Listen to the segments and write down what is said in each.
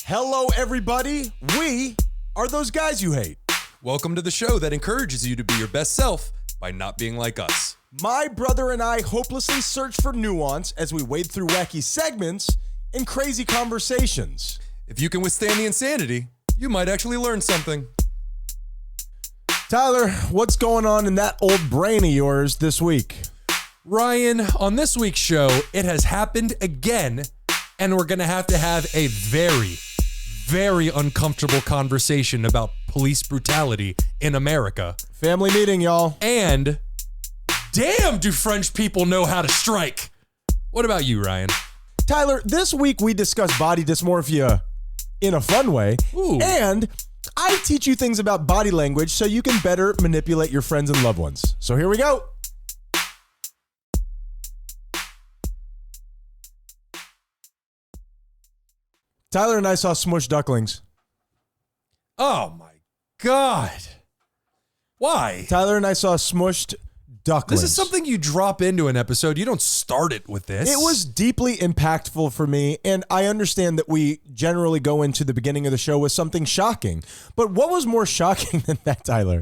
Hello, everybody. We are those guys you hate. Welcome to the show that encourages you to be your best self by not being like us. My brother and I hopelessly search for nuance as we wade through wacky segments and crazy conversations. If you can withstand the insanity, you might actually learn something. Tyler, what's going on in that old brain of yours this week? Ryan, on this week's show, it has happened again, and we're going to have a very, very uncomfortable conversation about police brutality in America. Family meeting, y'all. And damn, do French people know how to strike. What about you, Ryan? Tyler, this week we discuss body dysmorphia in a fun way. Ooh. And I teach you things about body language so you can better manipulate your friends and loved ones. So here we go. Tyler and I saw smushed ducklings. Oh my God. Why? Tyler and I saw smushed ducklings. This is something you drop into an episode. You don't start it with this. It was deeply impactful for me, and I understand that we generally go into the beginning of the show with something shocking. But what was more shocking than that, Tyler?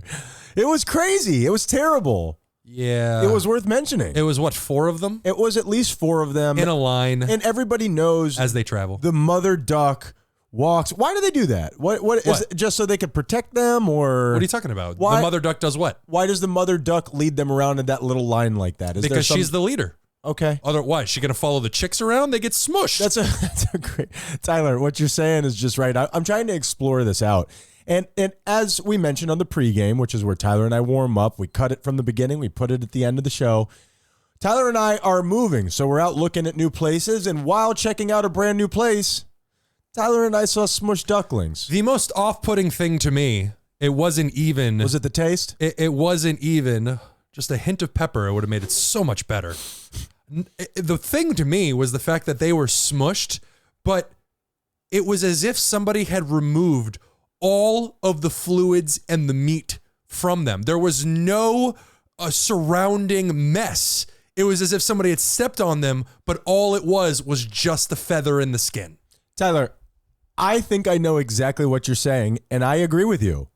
It was crazy. It was terrible. Yeah. It was worth mentioning. It was what, 4 of them? It was at least 4 of them. In a line. And everybody knows as they travel. The mother duck walks. Why do they do that? What is it, just so they could protect them, or what are you talking about? Why, the mother duck does what? Why does the mother duck lead them around in that little line like that? Is because she's the leader. Okay. Otherwise, she gonna follow the chicks around? They get smushed. That's a great Tyler. What you're saying is just right. I'm trying to explore this out. And as we mentioned on the pregame, which is where Tyler and I warm up, we cut it from the beginning, we put it at the end of the show. Tyler and I are moving, so we're out looking at new places, and while checking out a brand new place, Tyler and I saw smushed ducklings. The most off-putting thing to me, it wasn't even... Was it the taste? It wasn't even just a hint of pepper. It would have made it so much better. The thing to me was the fact that they were smushed, but it was as if somebody had removed all of the fluids and the meat from them. There was no surrounding mess. It was as if somebody had stepped on them, but all it was just the feather in the skin. Tyler, I think I know exactly what you're saying, and I agree with you.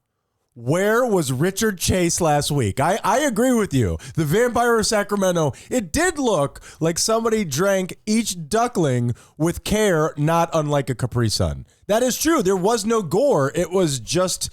Where was Richard Chase last week? I agree with you. The Vampire of Sacramento, it did look like somebody drank each duckling with care, not unlike a Capri Sun. That is true. There was no gore. It was just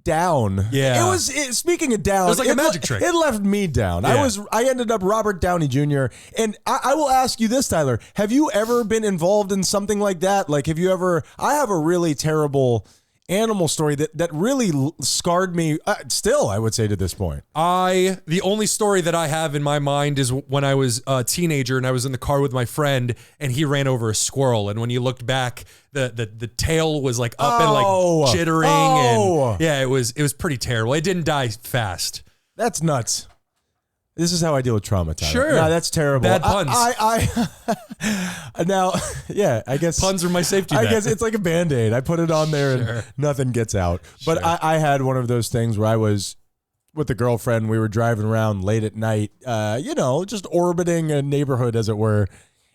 down. Yeah. Speaking of down, it was like a magic trick. It left me down. Yeah. I ended up Robert Downey Jr. And I will ask you this, Tyler. Have you ever been involved in something like that? Like, I have a really terrible animal story that really scarred me still, I would say, to this point. The only story that I have in my mind is when I was a teenager and I was in the car with my friend and he ran over a squirrel, and when you looked back, the tail was like up and like jittering and yeah, it was pretty terrible. It didn't die fast. That's nuts. This is how I deal with trauma, Tyler. Sure. No, that's terrible. Bad puns. Now, yeah, I guess. Puns are my safety net. I guess it's like a Band-Aid. I put it on there and nothing gets out. But Sure. I had one of those things where I was with a girlfriend. We were driving around late at night, just orbiting a neighborhood, as it were.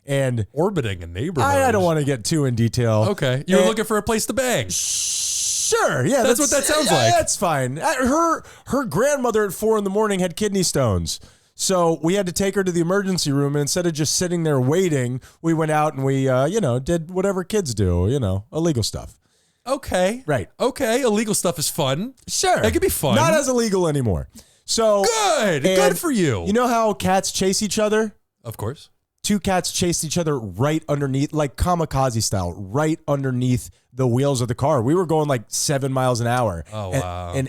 And orbiting a neighborhood. I don't want to get too in detail. Okay. You were looking for a place to bang. Sure, yeah. That's what that sounds like. That's fine. Her grandmother at 4 a.m. had kidney stones. So we had to take her to the emergency room, and instead of just sitting there waiting, we went out and we, did whatever kids do, illegal stuff. Okay. Right. Okay. Illegal stuff is fun. Sure. It could be fun. Not as illegal anymore. So Good for you. You know how cats chase each other? Of course. 2 cats chased each other right underneath, like kamikaze style, right underneath the wheels of the car. We were going like 7 miles an hour. Oh, wow. And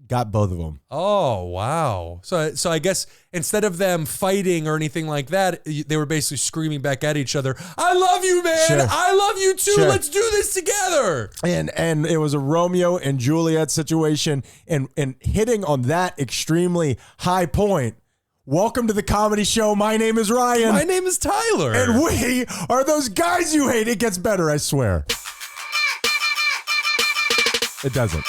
got both of them. Oh, wow. So I guess instead of them fighting or anything like that, they were basically screaming back at each other, I love you, man. Sure. I love you too. Sure. Let's do this together. And it was a Romeo and Juliet situation. And hitting on that extremely high point. Welcome to the comedy show. My name is Ryan. My name is Tyler. And we are those guys you hate. It gets better, I swear. It doesn't.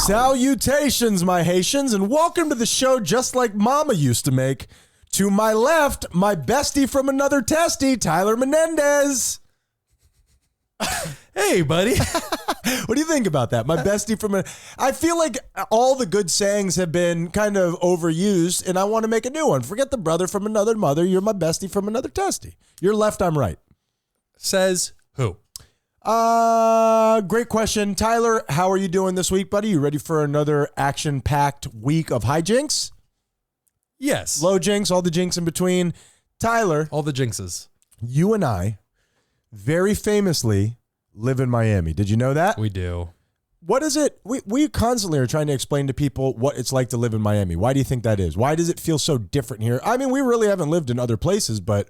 Salutations, my Haitians, and welcome to the show just like Mama used to make. To my left, my bestie from another testy, Tyler Menendez. Hey, buddy. What do you think about that? My bestie from I feel like all the good sayings have been kind of overused, and I want to make a new one. Forget the brother from another mother. You're my bestie from another testy. You're left, I'm right. Says who? Great question. Tyler, how are you doing this week, buddy? You ready for another action-packed week of hijinks? Yes. Low jinks, all the jinks in between. Tyler. All the jinxes. You and I very famously live in Miami. Did you know that? We do. What is it? We constantly are trying to explain to people what it's like to live in Miami. Why do you think that is? Why does it feel so different here? I mean, we really haven't lived in other places, but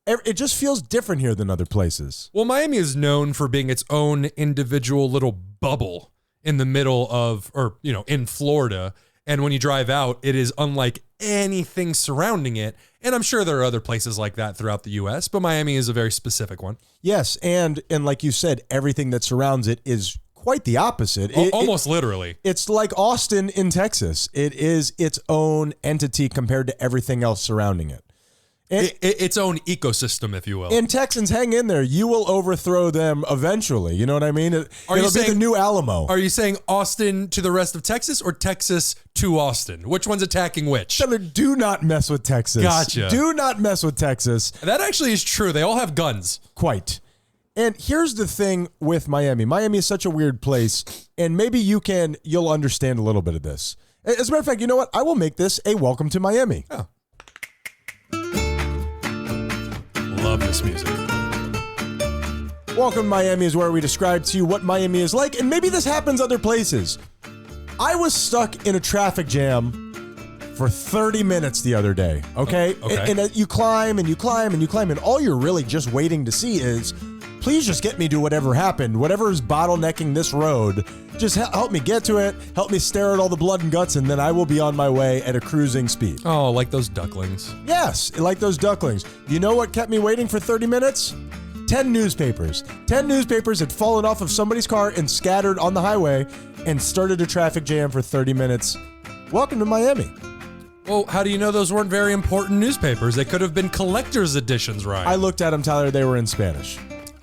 it just feels different here than other places. Well, Miami is known for being its own individual little bubble in the middle of, or, you know, in Florida. And when you drive out, it is unlike anything surrounding it. And I'm sure there are other places like that throughout the U.S., but Miami is a very specific one. Yes, and like you said, everything that surrounds it is quite the opposite. Almost literally. It's like Austin in Texas. It is its own entity compared to everything else surrounding it. Its own ecosystem, if you will. And Texans, hang in there. You will overthrow them eventually. You know what I mean? It'll be the new Alamo. Are you saying Austin to the rest of Texas or Texas to Austin? Which one's attacking which? Tyler, do not mess with Texas. Gotcha. Do not mess with Texas. That actually is true. They all have guns. Quite. And here's the thing with Miami. Miami is such a weird place, and maybe you'll understand a little bit of this. As a matter of fact, you know what? I will make this a welcome to Miami. Oh. Love this music. Welcome to Miami is where we describe to you what Miami is like, and maybe this happens other places. I was stuck in a traffic jam for 30 minutes the other day, okay? Okay. And you climb and you climb and you climb, and all you're really just waiting to see is, please just get me to whatever happened, whatever is bottlenecking this road. Just help me get to it, help me stare at all the blood and guts, and then I will be on my way at a cruising speed. Oh, like those ducklings. Yes, like those ducklings. You know what kept me waiting for 30 minutes? 10 newspapers. 10 newspapers had fallen off of somebody's car and scattered on the highway and started a traffic jam for 30 minutes. Welcome to Miami. Well, how do you know those weren't very important newspapers? They could have been collector's editions, right? I looked at them, Tyler. They were in Spanish.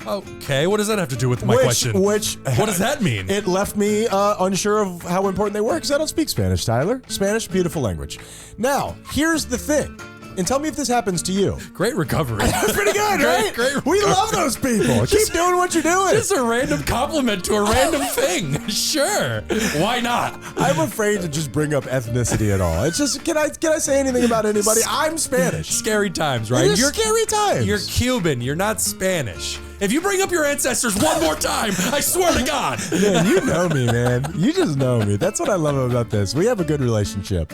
Okay, what does that have to do with my question? What does that mean? It left me unsure of how important they were because I don't speak Spanish, Tyler. Spanish, beautiful language. Now, here's the thing. And tell me if this happens to you. Great recovery. That's pretty good, right? Great we love those people. Keep doing what you're doing. Just a random compliment to a random thing. Sure. Why not? I'm afraid to just bring up ethnicity at all. It's just, can I say anything about anybody? I'm Spanish. Scary times, right? You're scary times. You're Cuban. You're not Spanish. If you bring up your ancestors one more time, I swear to God. Man, you know me, man. You just know me. That's what I love about this. We have a good relationship.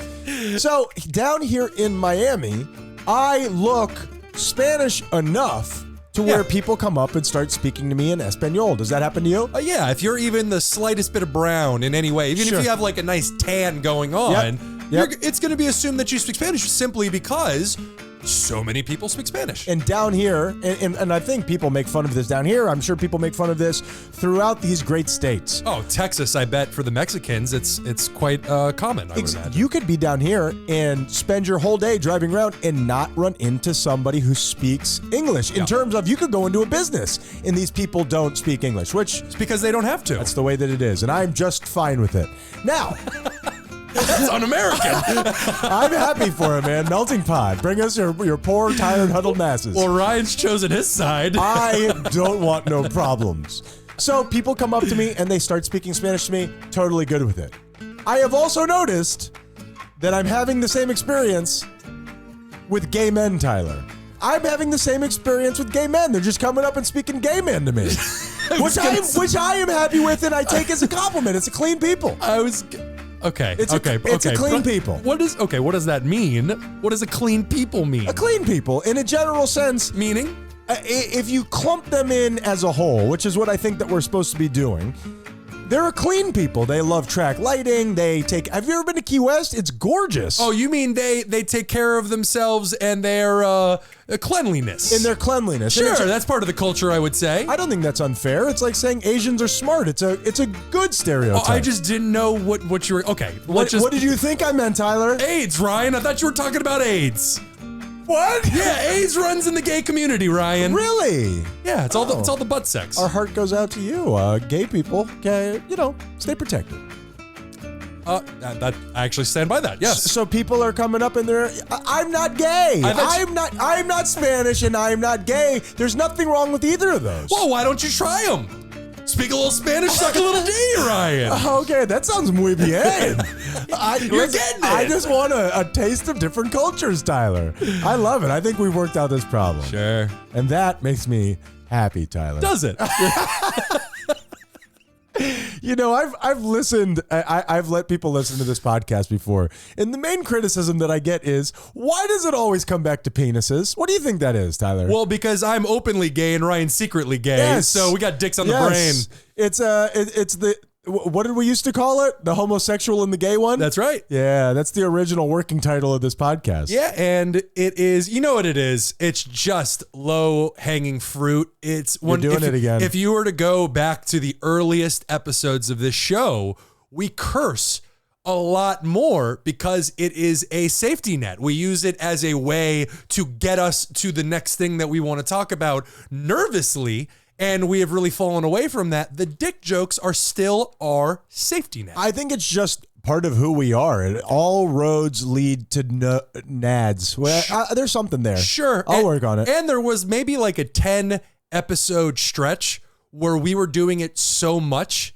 So down here in Miami, I look Spanish enough to where people come up and start speaking to me in Espanol. Does that happen to you? Yeah, if you're even the slightest bit of brown in any way, even if you have like a nice tan going on, it's going to be assumed that you speak Spanish simply because so many people speak Spanish. And down here, and I think people make fun of this down here. I'm sure people make fun of this throughout these great states. Oh, Texas, I bet for the Mexicans, it's quite common, I would imagine. You could be down here and spend your whole day driving around and not run into somebody who speaks English. In terms of, you could go into a business and these people don't speak English, which... It's because they don't have to. That's the way that it is, and I'm just fine with it. Now... That's un-American. I'm happy for it, man. Melting pot. Bring us your poor, tired, huddled masses. Well, Ryan's chosen his side. I don't want no problems. So people come up to me and they start speaking Spanish to me. Totally good with it. I have also noticed that I'm having the same experience with gay men, Tyler. I'm having the same experience with gay men. They're just coming up and speaking gay men to me. which I am happy with and I take as a compliment. It's a clean people. Okay. It's a clean people. What does that mean? What does a clean people mean? A clean people, in a general sense. Meaning? If you clump them in as a whole, which is what I think that we're supposed to be doing, They're a clean people. They love track lighting. Have you ever been to Key West? It's gorgeous. Oh, you mean they take care of themselves and their cleanliness? In their cleanliness. Sure, that's part of the culture, I would say. I don't think that's unfair. It's like saying Asians are smart. It's a good stereotype. Oh, I just didn't know what you were. Okay, what did you think I meant, Tyler? AIDS, Ryan. I thought you were talking about AIDS. What? Yeah, AIDS runs in the gay community, Ryan. Really? Yeah, it's all the butt sex. Our heart goes out to you, gay people. Okay, stay protected. That I actually stand by that. Yes. So people are coming up and I'm not gay. I'm not Spanish and I'm not gay. There's nothing wrong with either of those. Well, why don't you try them? Speak a little Spanish, suck a little D, Ryan. Okay, that sounds muy bien. You're getting it. I just want a taste of different cultures, Tyler. I love it. I think we've worked out this problem. Sure. And that makes me happy, Tyler. Does it? I've listened. I've let people listen to this podcast before, and the main criticism that I get is, why does it always come back to penises? What do you think that is, Tyler? Well, because I'm openly gay and Ryan's secretly gay, yes. So we got dicks on the brain. It's the. What did we used to call it? The homosexual and the gay one? That's right. Yeah, that's the original working title of this podcast. Yeah, and it is, you know what it is? It's just low-hanging fruit. You're doing it again. If you were to go back to the earliest episodes of this show, we curse a lot more because it is a safety net. We use it as a way to get us to the next thing that we want to talk about nervously. And we have really fallen away from that. The dick jokes are still our safety net. I think it's just part of who we are. All roads lead to nads. Well, there's something there. Sure. I'll work on it. And there was maybe like a 10 episode stretch where we were doing it so much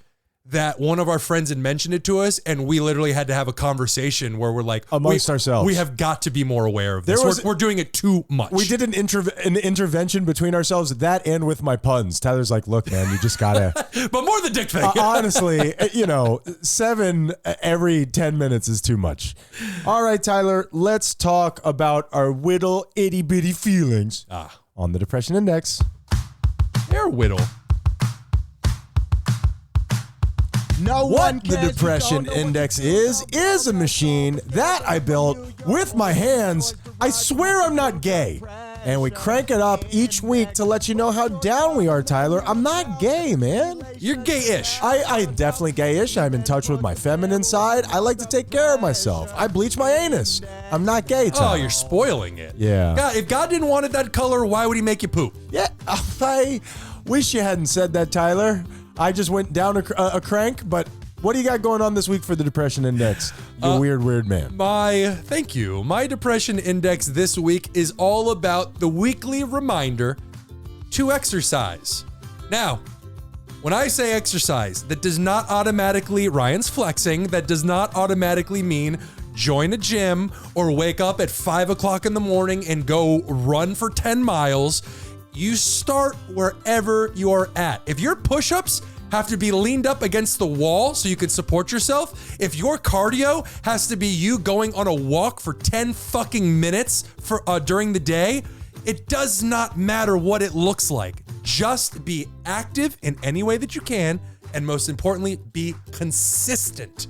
that one of our friends had mentioned it to us, and we literally had to have a conversation where we're like, amongst ourselves, we have got to be more aware of this. We're doing it too much. We did an intervention between ourselves, that and with my puns. Tyler's like, look, man, you just gotta. But more the dick thing. Honestly, 7 every 10 minutes is too much. All right, Tyler, let's talk about our whittle itty bitty feelings on the Depression Index. They're whittle. What the Depression Index is a machine that I built with my hands. I swear I'm not gay. And we crank it up each week to let you know how down we are, Tyler. I'm not gay, man. You're gay-ish. I definitely gay-ish. I'm in touch with my feminine side. I like to take care of myself. I bleach my anus. I'm not gay, Tyler. Oh, you're spoiling it. Yeah. God, if God didn't want it that color, why would he make you poop? Yeah, I wish you hadn't said that, Tyler. I just went down a crank, but what do you got going on this week for the Depression Index? You weird man. Thank you. My Depression Index this week is all about the weekly reminder to exercise. Now, when I say exercise, that does not automatically, Ryan's flexing, that does not automatically mean join a gym or wake up at 5 o'clock in the morning and go run for 10 miles. You start wherever you're at. If your push-ups have to be leaned up against the wall so you can support yourself, if your cardio has to be you going on a walk for 10 fucking minutes during the day, it does not matter what it looks like. Just be active in any way that you can, and most importantly, be consistent.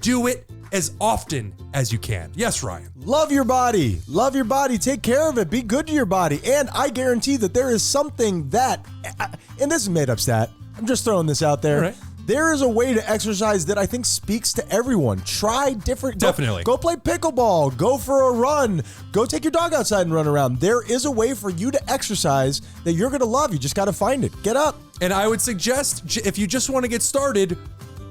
Do it as often as you can. Yes, Ryan. Love your body. Love your body. Take care of it. Be good to your body. And I guarantee that there is something that, and this is a made up stat, I'm just throwing this out there. All right. There is a way to exercise that I think speaks to everyone. Try different. Definitely. Go play pickleball. Go for a run. Go take your dog outside and run around. There is a way for you to exercise that you're going to love. You just got to find it. Get up. And I would suggest, if you just want to get started,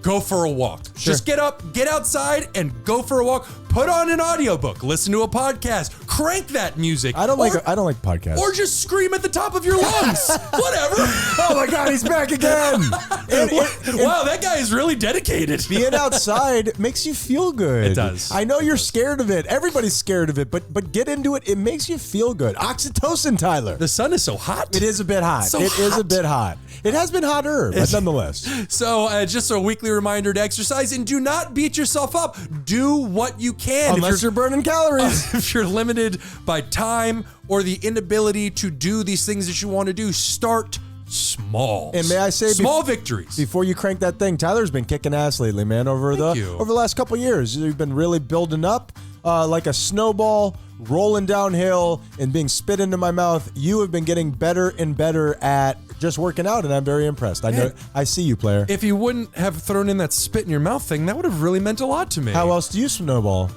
go for a walk. Sure. Just get up, get outside, and go for a walk. Put on an audiobook, listen to a podcast, crank that music. I don't like podcasts. Or just scream at the top of your lungs. Whatever. Oh my God, he's back again. Wow, that guy is really dedicated. Being outside makes you feel good. It does. I know you're scared of it. Everybody's scared of it, but get into it. It makes you feel good. Oxytocin, Tyler. The sun is so hot. It is a bit hot. It is a bit hot. It has been hotter, but nonetheless. So just a weekly reminder to exercise, and do not beat yourself up. Do what you can. Unless you're burning calories. If you're limited by time or the inability to do these things that you want to do, start small. And may I say, small victories. Before you crank that thing, Tyler's been kicking ass lately, man. Over the last couple years, you've been really building up like a snowball, rolling downhill and being spit into my mouth. You have been getting better and better at just working out, and I'm very impressed. I see you, player. If you wouldn't have thrown in that spit in your mouth thing, that would have really meant a lot to me. How else do you snowball?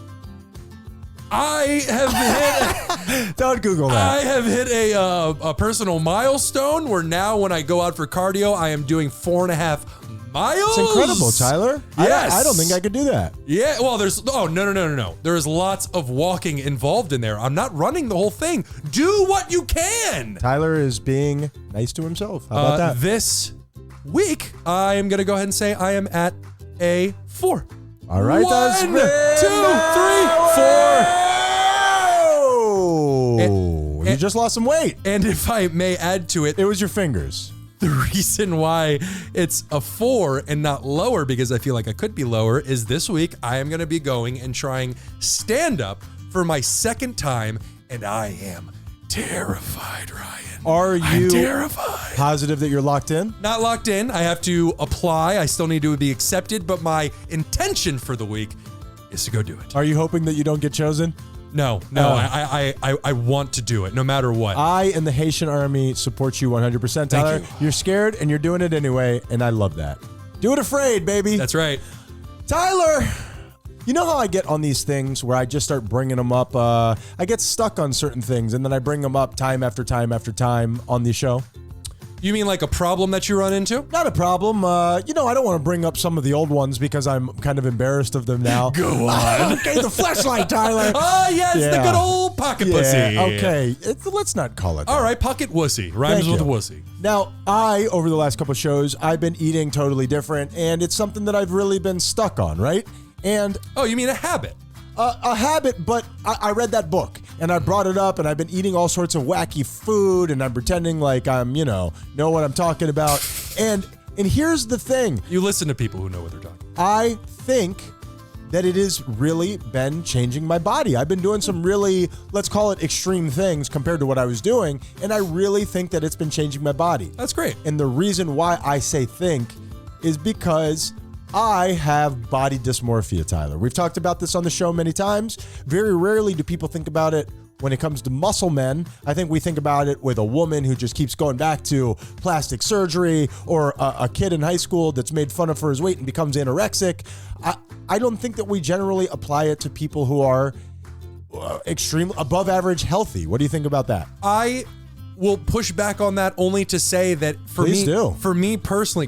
I have hit. Don't Google that. I have hit a personal milestone where now when I go out for cardio, I am doing 4.5 miles. It's incredible, Tyler. Yes. I don't think I could do that. Yeah, well, no. There's lots of walking involved in there. I'm not running the whole thing. Do what you can. Tyler is being nice to himself. How about that? This week, I am going to go ahead and say I am at a 4. All right, 1, 2, 3, 4. You just lost some weight. And if I may add to it, It was your fingers. the reason why it's a 4 and not lower, because I feel like I could be lower, is this week I am going to be going and trying stand-up for my second time, and I am terrified, Ryan. Are I'm you terrified. positive that you're locked in? Not locked in. I have to apply. I still need to be accepted, but my intention for the week is to go do it. Are you hoping that you don't get chosen? No. I want to do it no matter what. I and the Haitian army support you 100%, Tyler. you. You're scared and you're doing it anyway, and I love that. Do it afraid, baby. That's right. Tyler, you know how I get on these things where I just start bringing them up? I get stuck on certain things, and then I bring them up time after time after time on the show. You mean like a problem that you run into? Not a problem. I don't want to bring up some of the old ones because I'm kind of embarrassed of them now. Go on. Okay, the fleshlight, Tyler. Oh, yes, Yeah. the good old pocket pussy. Okay. Let's not call it that. All right, pocket wussy. Rhymes Thank with you. wussy. Now, over the last couple of shows, I've been eating totally different, and it's something that I've really been stuck on, right? And Oh, you mean a habit? a habit, but I read that book and I brought it up, and I've been eating all sorts of wacky food, and I'm pretending like I'm, know what I'm talking about. And here's the thing. You listen to people who know what they're talking about. I think that it has really been changing my body. I've been doing some really, let's call it extreme things compared to what I was doing, and I really think that it's been changing my body. That's great. And the reason why I say think is because I have body dysmorphia, Tyler. We've talked about this on the show many times. Very rarely do people think about it when it comes to muscle men. I think we think about it with a woman who just keeps going back to plastic surgery, or a kid in high school that's made fun of for his weight and becomes anorexic. I don't think that we generally apply it to people who are extreme, above average healthy. What do you think about that? I will push back on that only to say that for me personally,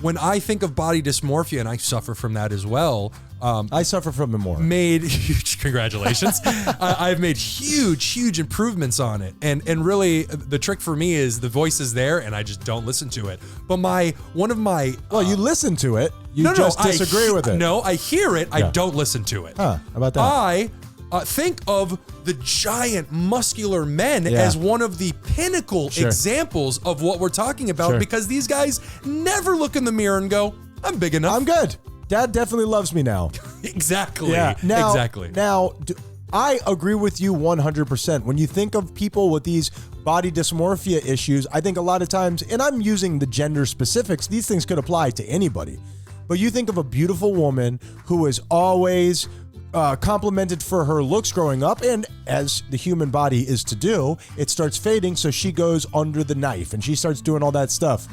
when I think of body dysmorphia, and I suffer from that as well. I suffer from it more. Made huge congratulations. I've made huge improvements on it, and really the trick for me is the voice is there, and I just don't listen to it. But you listen to it. You disagree with it. No, I hear it. I don't listen to it. How about that? I think of the giant muscular men as one of the pinnacle examples of what we're talking about, because these guys never look in the mirror and go, I'm big enough. I'm good. Dad definitely loves me now. Exactly. Yeah. Exactly. Now, I agree with you 100%. When you think of people with these body dysmorphia issues, I think a lot of times, and I'm using the gender specifics, these things could apply to anybody. But you think of a beautiful woman who is always complimented for her looks growing up, and as the human body is to do, it starts fading, so she goes under the knife and she starts doing all that stuff.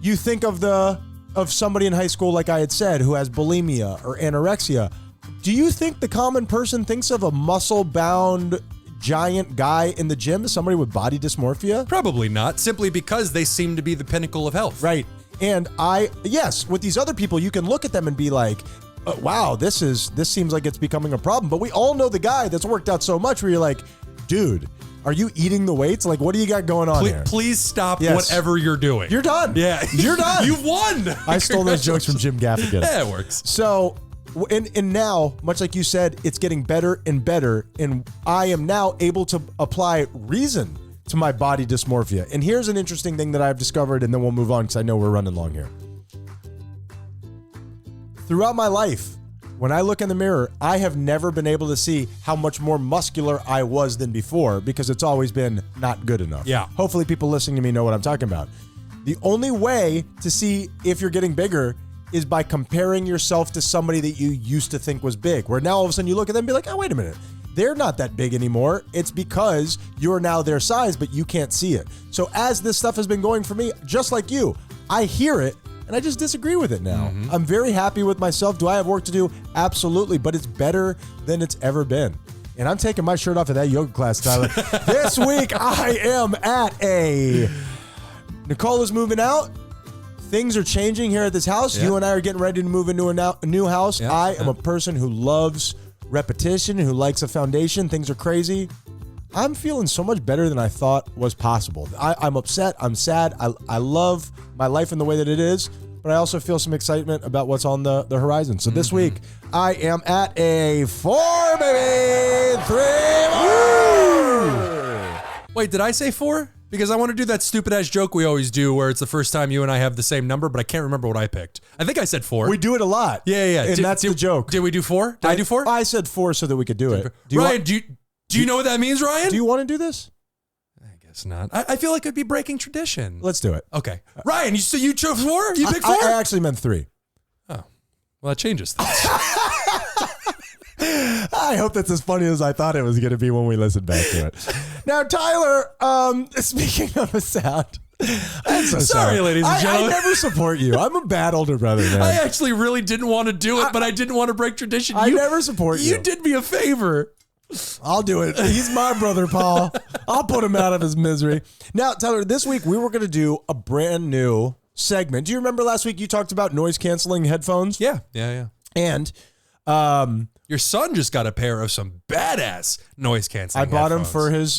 You think of somebody in high school, like I had said, who has bulimia or anorexia. Do you think the common person thinks of a muscle-bound giant guy in the gym as somebody with body dysmorphia? Probably not, simply because they seem to be the pinnacle of health. Right. And with these other people, you can look at them and be like, wow, this seems like it's becoming a problem. But we all know the guy that's worked out so much where you're like, dude, are you eating the weights? Like, what do you got going on here? Please stop whatever you're doing. You're done. Yeah. You're done. You've won. I stole those jokes from Jim Gaffigan. Yeah, it works. So, and now, much like you said, it's getting better and better. And I am now able to apply reason to my body dysmorphia. And here's an interesting thing that I've discovered, and then we'll move on because I know we're running long here. Throughout my life, when I look in the mirror, I have never been able to see how much more muscular I was than before because it's always been not good enough. Yeah. Hopefully people listening to me know what I'm talking about. The only way to see if you're getting bigger is by comparing yourself to somebody that you used to think was big, where now all of a sudden you look at them and be like, oh, wait a minute. They're not that big anymore. It's because you're now their size, but you can't see it. So as this stuff has been going for me, just like you, I hear it and I just disagree with it now. I'm very happy with myself. Do I have work to do? Absolutely, but it's better than it's ever been. And I'm taking my shirt off at that yoga class, Tyler. This week I am at a... Nicole is moving out. Things are changing here at this house. Yeah. You and I are getting ready to move into a new house. Yeah. I am a person who loves repetition, who likes a foundation. Things are crazy. I'm feeling so much better than I thought was possible. I'm upset. I'm sad. I love my life in the way that it is, but I also feel some excitement about what's on the horizon. So this week, I am at a 4, baby. 3 more. Wait, did I say 4? Because I want to do that stupid ass joke we always do where it's the first time you and I have the same number, but I can't remember what I picked. I think I said 4. We do it a lot. Yeah. And that's the joke. Did we do 4? Did I do 4? I said 4 so that we could do it. Ryan, do you know what that means, Ryan? Do you want to do this? I guess not. I feel like it'd be breaking tradition. Let's do it. Okay. Ryan, you chose 4? You picked 4? I actually meant 3. Oh. Well, that changes things. I hope that's as funny as I thought it was going to be when we listened back to it. Now, Tyler, speaking of a sound, I'm so Sorry, ladies and gentlemen. I never support you. I'm a bad older brother, man. I actually really didn't want to do it, but I didn't want to break tradition. I never support you. You did me a favor. I'll do it. He's my brother, Paul. I'll put him out of his misery. Now, Tyler, this week we were going to do a brand new segment. Do you remember last week you talked about noise-canceling headphones? Yeah. And your son just got a pair of some badass noise canceling. I bought headphones.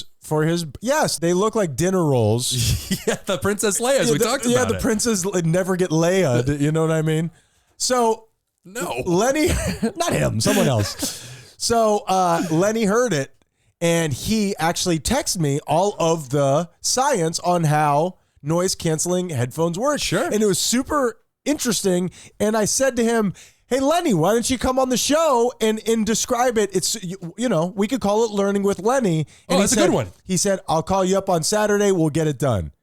him for his. Yes, they look like dinner rolls. Yeah, the Princess Leia's. We talked about it. Yeah, the princess never get Leia. You know what I mean? So no, Lenny, not him, someone else. So Lenny heard it, and he actually texted me all of the science on how noise canceling headphones work. Sure, and it was super interesting. And I said to him, hey, Lenny, why don't you come on the show and describe it? It's, you know, we could call it Learning with Lenny. And that's a good one. He said, I'll call you up on Saturday. We'll get it done.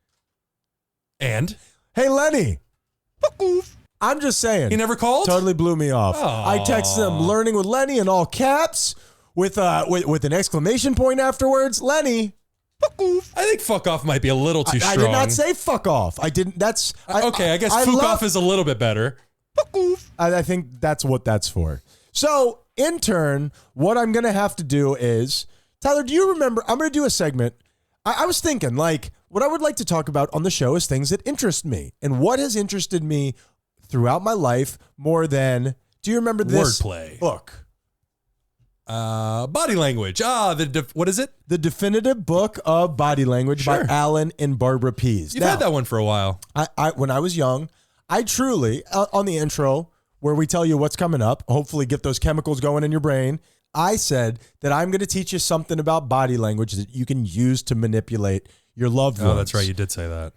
And? Hey, Lenny. I'm just saying. He never called? Totally blew me off. Aww. I texted him, Learning with Lenny in all caps with an exclamation point afterwards. Lenny. I think fuck off might be a little too strong. I did not say fuck off. I didn't. That's. Okay, I guess fuck off is a little bit better. I think that's what that's for. So, in turn, what I'm going to have to do is, Tyler, do you remember? I'm going to do a segment. I was thinking, like, what I would like to talk about on the show is things that interest me. And what has interested me throughout my life more than, do you remember this wordplay book? Body language. What is it? The Definitive Book of Body Language by Alan and Barbara Pease. You've had that one for a while. When I was young, I truly, on the intro, where we tell you what's coming up, hopefully get those chemicals going in your brain, I said that I'm going to teach you something about body language that you can use to manipulate your loved ones. Oh, that's right. You did say that.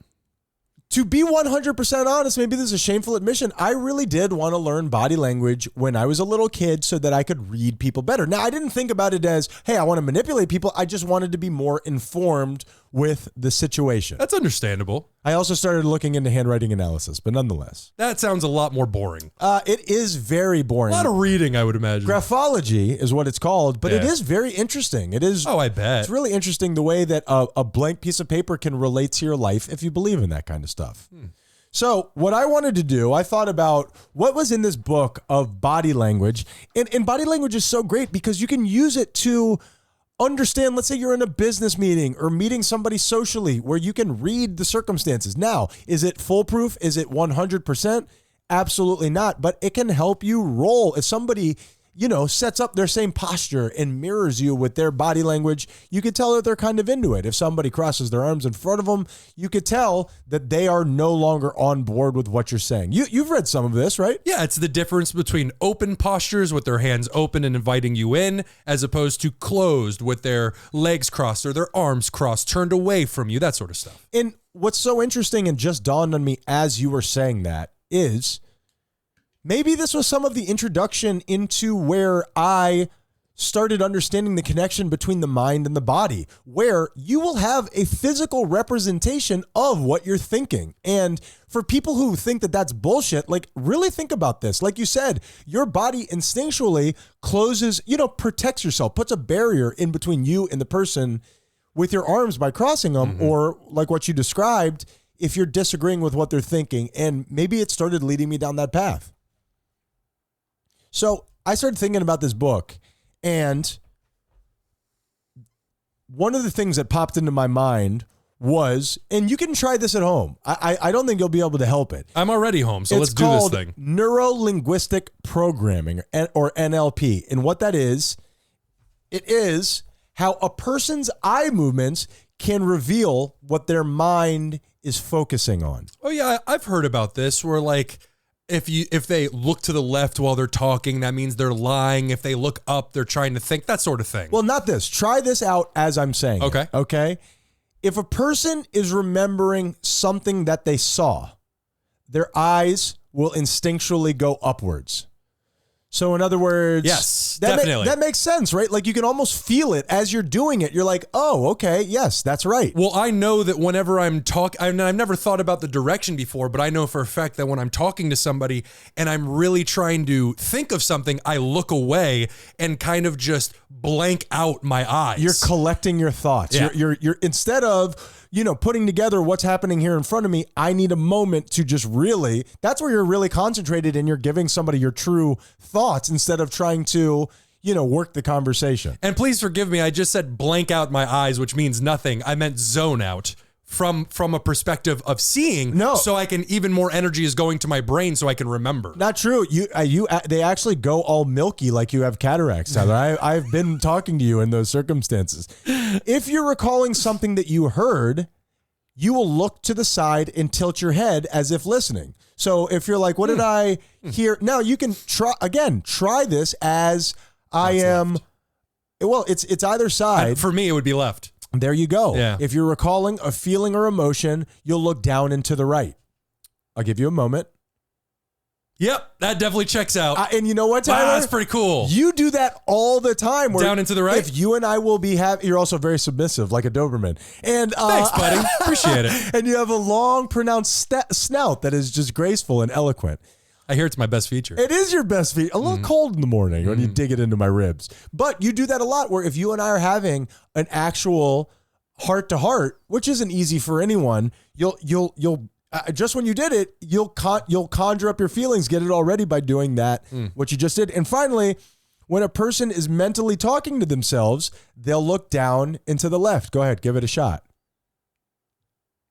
To be 100% honest, maybe this is a shameful admission, I really did want to learn body language when I was a little kid so that I could read people better. Now, I didn't think about it as, hey, I want to manipulate people. I just wanted to be more informed with the situation. That's understandable. I also started looking into handwriting analysis, but nonetheless. That sounds a lot more boring. It is very boring. A lot of reading, I would imagine. Graphology is what it's called, but it is very interesting. It is. Oh, I bet. It's really interesting the way that a blank piece of paper can relate to your life if you believe in that kind of stuff. So what I wanted to do, I thought about what was in this book of body language. And body language is so great because you can use it to understand, let's say you're in a business meeting or meeting somebody socially where you can read the circumstances. Now, is it foolproof? Is it 100%? Absolutely not. But it can help you roll. If somebody, sets up their same posture and mirrors you with their body language, you could tell that they're kind of into it. If somebody crosses their arms in front of them, you could tell that they are no longer on board with what you're saying. You've read some of this, right? Yeah, it's the difference between open postures with their hands open and inviting you in, as opposed to closed with their legs crossed or their arms crossed, turned away from you, that sort of stuff. And what's so interesting and just dawned on me as you were saying that is maybe this was some of the introduction into where I started understanding the connection between the mind and the body, where you will have a physical representation of what you're thinking. And for people who think that that's bullshit, like really think about this. Like you said, your body instinctually closes, protects yourself, puts a barrier in between you and the person with your arms by crossing them, or like what you described, if you're disagreeing with what they're thinking. And maybe it started leading me down that path. So I started thinking about this book, and one of the things that popped into my mind was, and you can try this at home. I don't think you'll be able to help it. I'm already home, so let's do this thing. It's called neuro-linguistic programming, or NLP. And what that is, it is how a person's eye movements can reveal what their mind is focusing on. Oh yeah, I've heard about this where like if they look to the left while they're talking, that means they're lying. If they look up, they're trying to think, that sort of thing. Well, not this. Try this out as I'm saying. Okay. Okay. If a person is remembering something that they saw, their eyes will instinctually go upwards. So in other words, yes, definitely. That makes sense, right? Like you can almost feel it as you're doing it. You're like, oh, okay, yes, that's right. Well, I know that whenever I'm talking, I've never thought about the direction before, but I know for a fact that when I'm talking to somebody and I'm really trying to think of something, I look away and kind of just blank out my eyes. You're collecting your thoughts. Yeah. You're instead of, putting together what's happening here in front of me, I need a moment to just really, that's where you're really concentrated and you're giving somebody your true thoughts instead of trying to, work the conversation. And please forgive me, I just said blank out my eyes, which means nothing. I meant zone out from a perspective of seeing. No. So I can, even more energy is going to my brain so I can remember. Not true. They actually go all milky like you have cataracts, Tyler. I've been talking to you in those circumstances. If you're recalling something that you heard, you will look to the side and tilt your head as if listening. So if you're like, what did I hear? Now you can try this as I am. Left. Well, it's either side. For me, it would be left. There you go. Yeah. If you're recalling a feeling or emotion, you'll look down and to the right. I'll give you a moment. Yep, that definitely checks out. And you know what, Tyler? Wow, that's pretty cool. You do that all the time. Down and to the right? If you and I will be you're also very submissive, like a Doberman. And thanks, buddy. Appreciate it. And you have a long, pronounced snout that is just graceful and eloquent. I hear it's my best feature. It is your best feature. A little cold in the morning when you dig it into my ribs. But you do that a lot where if you and I are having an actual heart to heart, which isn't easy for anyone, you'll just when you did it, you'll conjure up your feelings, get it already by doing that, what you just did. And finally, when a person is mentally talking to themselves, they'll look down and to the left. Go ahead, give it a shot.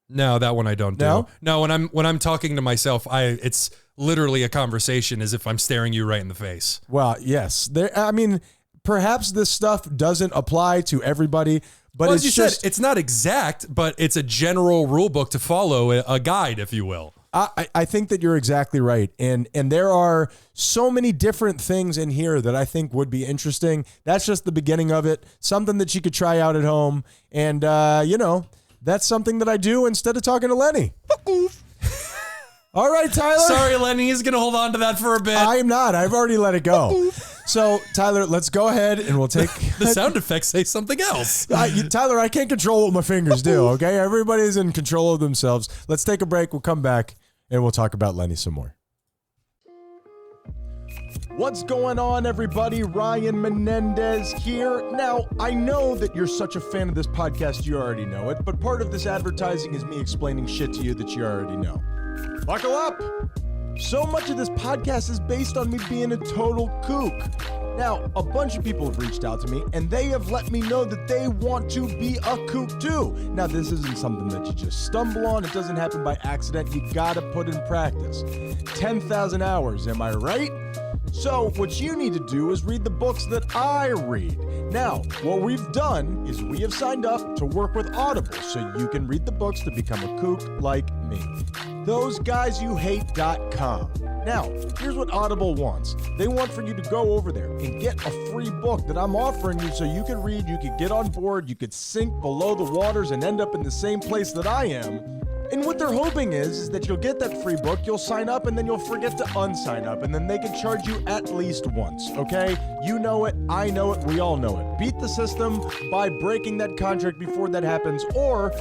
No, that one I don't do. No? No, when I'm talking to myself, it's literally a conversation as if I'm staring you right in the face. Well, yes. Perhaps this stuff doesn't apply to everybody, but as you said, it's not exact, but it's a general rule book to follow, a guide, if you will. I think that you're exactly right. And there are so many different things in here that I think would be interesting. That's just the beginning of it. Something that you could try out at home. And, that's something that I do instead of talking to Lenny. All right, Tyler. Sorry, Lenny is going to hold on to that for a bit. I am not. I've already let it go. So, Tyler, let's go ahead and we'll take... The sound effects say something else. Tyler, I can't control what my fingers do, okay? Everybody's in control of themselves. Let's take a break. We'll come back and we'll talk about Lenny some more. What's going on, everybody? Ryan Menendez here. Now, I know that you're such a fan of this podcast, you already know it, but part of this advertising is me explaining shit to you that you already know. Buckle up! So much of this podcast is based on me being a total kook. Now, a bunch of people have reached out to me, and they have let me know that they want to be a kook too. Now, this isn't something that you just stumble on. It doesn't happen by accident. You gotta put in practice. 10,000 hours, am I right? So what you need to do is read the books that I read. Now, what we've done is we have signed up to work with Audible so you can read the books to become a kook like me. THOSEGUYSYOUHATE.com. Now, here's what Audible wants. They want for you to go over there and get a free book that I'm offering you so you can read, you could get on board, you could sink below the waters and end up in the same place that I am. And what they're hoping is that you'll get that free book, you'll sign up, and then you'll forget to unsign up, and then they can charge you at least once, okay? You know it, I know it, we all know it. Beat the system by breaking that contract before that happens, or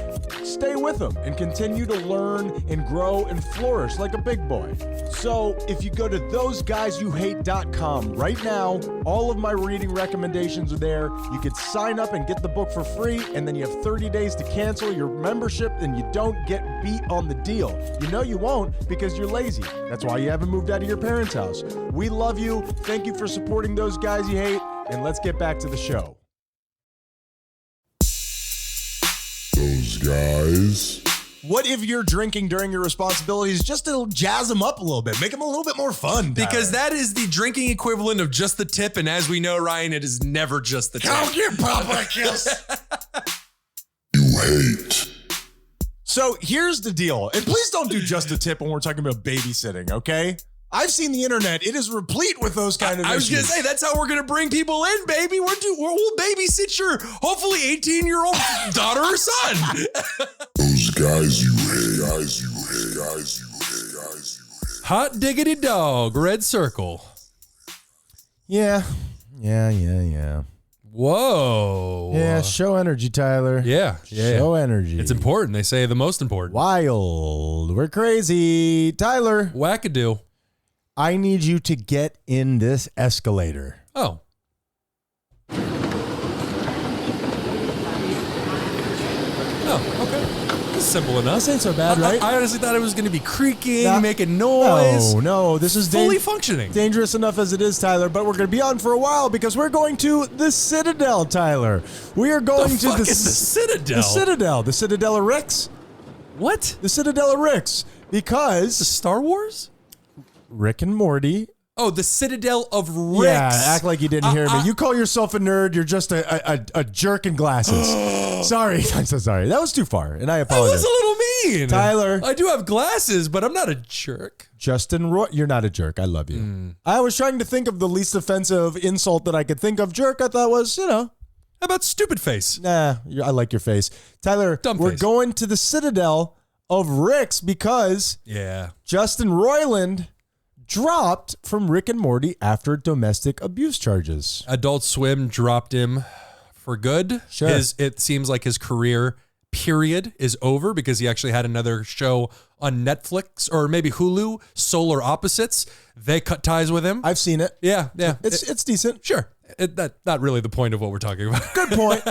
stay with them and continue to learn and grow and flourish like a big boy. So if you go to THOSEGUYSYOUHATE.com right now, all of my reading recommendations are there. You could sign up and get the book for free, and then you have 30 days to cancel your membership, and you don't get beat on the deal. You know you won't because you're lazy. That's why you haven't moved out of your parents' house. We love you. Thank you for supporting Those Guys You Hate, and let's get back to the show. Those guys. What if you're drinking during your responsibilities just to jazz them up a little bit, make them a little bit more fun? Because that is the drinking equivalent of just the tip, and as we know, Ryan, it is never just the tip. Don't get Papa a kiss. You hate. So here's the deal, and please don't do just a tip when we're talking about babysitting, okay? I've seen the internet. It is replete with those kind of I was issues. going to say, that's how we're going to bring people in, baby. We'll babysit your hopefully 18-year-old daughter or son. Those guys you hate. Guys you hate. Guys you hate. Guys you hate. Hot diggity dog, red circle. Yeah. Whoa. Yeah, show energy, Tyler. Yeah. Show energy. It's important. They say the most important. Wild. We're crazy. Tyler, Wackadoo. I need you to get in this escalator. Oh. Oh, okay. This is simple enough. This ain't so bad, right? I honestly thought it was going to be creaking, Nah. making noise. No, this is Fully functioning. dangerous enough as it is, Tyler, but we're going to be on for a while because we're going to the Citadel, Tyler. We are going The to fuck is the Citadel? The Citadel of Ricks. What? The Citadel of Ricks. The Because Star Wars? Rick and Morty. Oh, the Citadel of Ricks. Yeah, act like you didn't hear me. You call yourself a nerd. You're just a jerk in glasses. Sorry. I'm so sorry. That was too far, and I That apologize. was a little mean. Tyler. I do have glasses, but I'm not a jerk. Justin Roy, you're not a jerk. I love you. I was trying to think of the least offensive insult that I could think of. Jerk, I thought was, How about stupid face? nah, I like your face. Tyler, Dumb we're face. going to the Citadel of Ricks because Yeah. Justin Roiland dropped from Rick and Morty after domestic abuse charges. Adult Swim dropped him for good. Sure. It seems like his career period is over because he actually had another show on Netflix or maybe Hulu, Solar Opposites. They cut ties with him. I've seen it. Yeah. It's decent. Sure. That's not really the point of what we're talking about. Good point.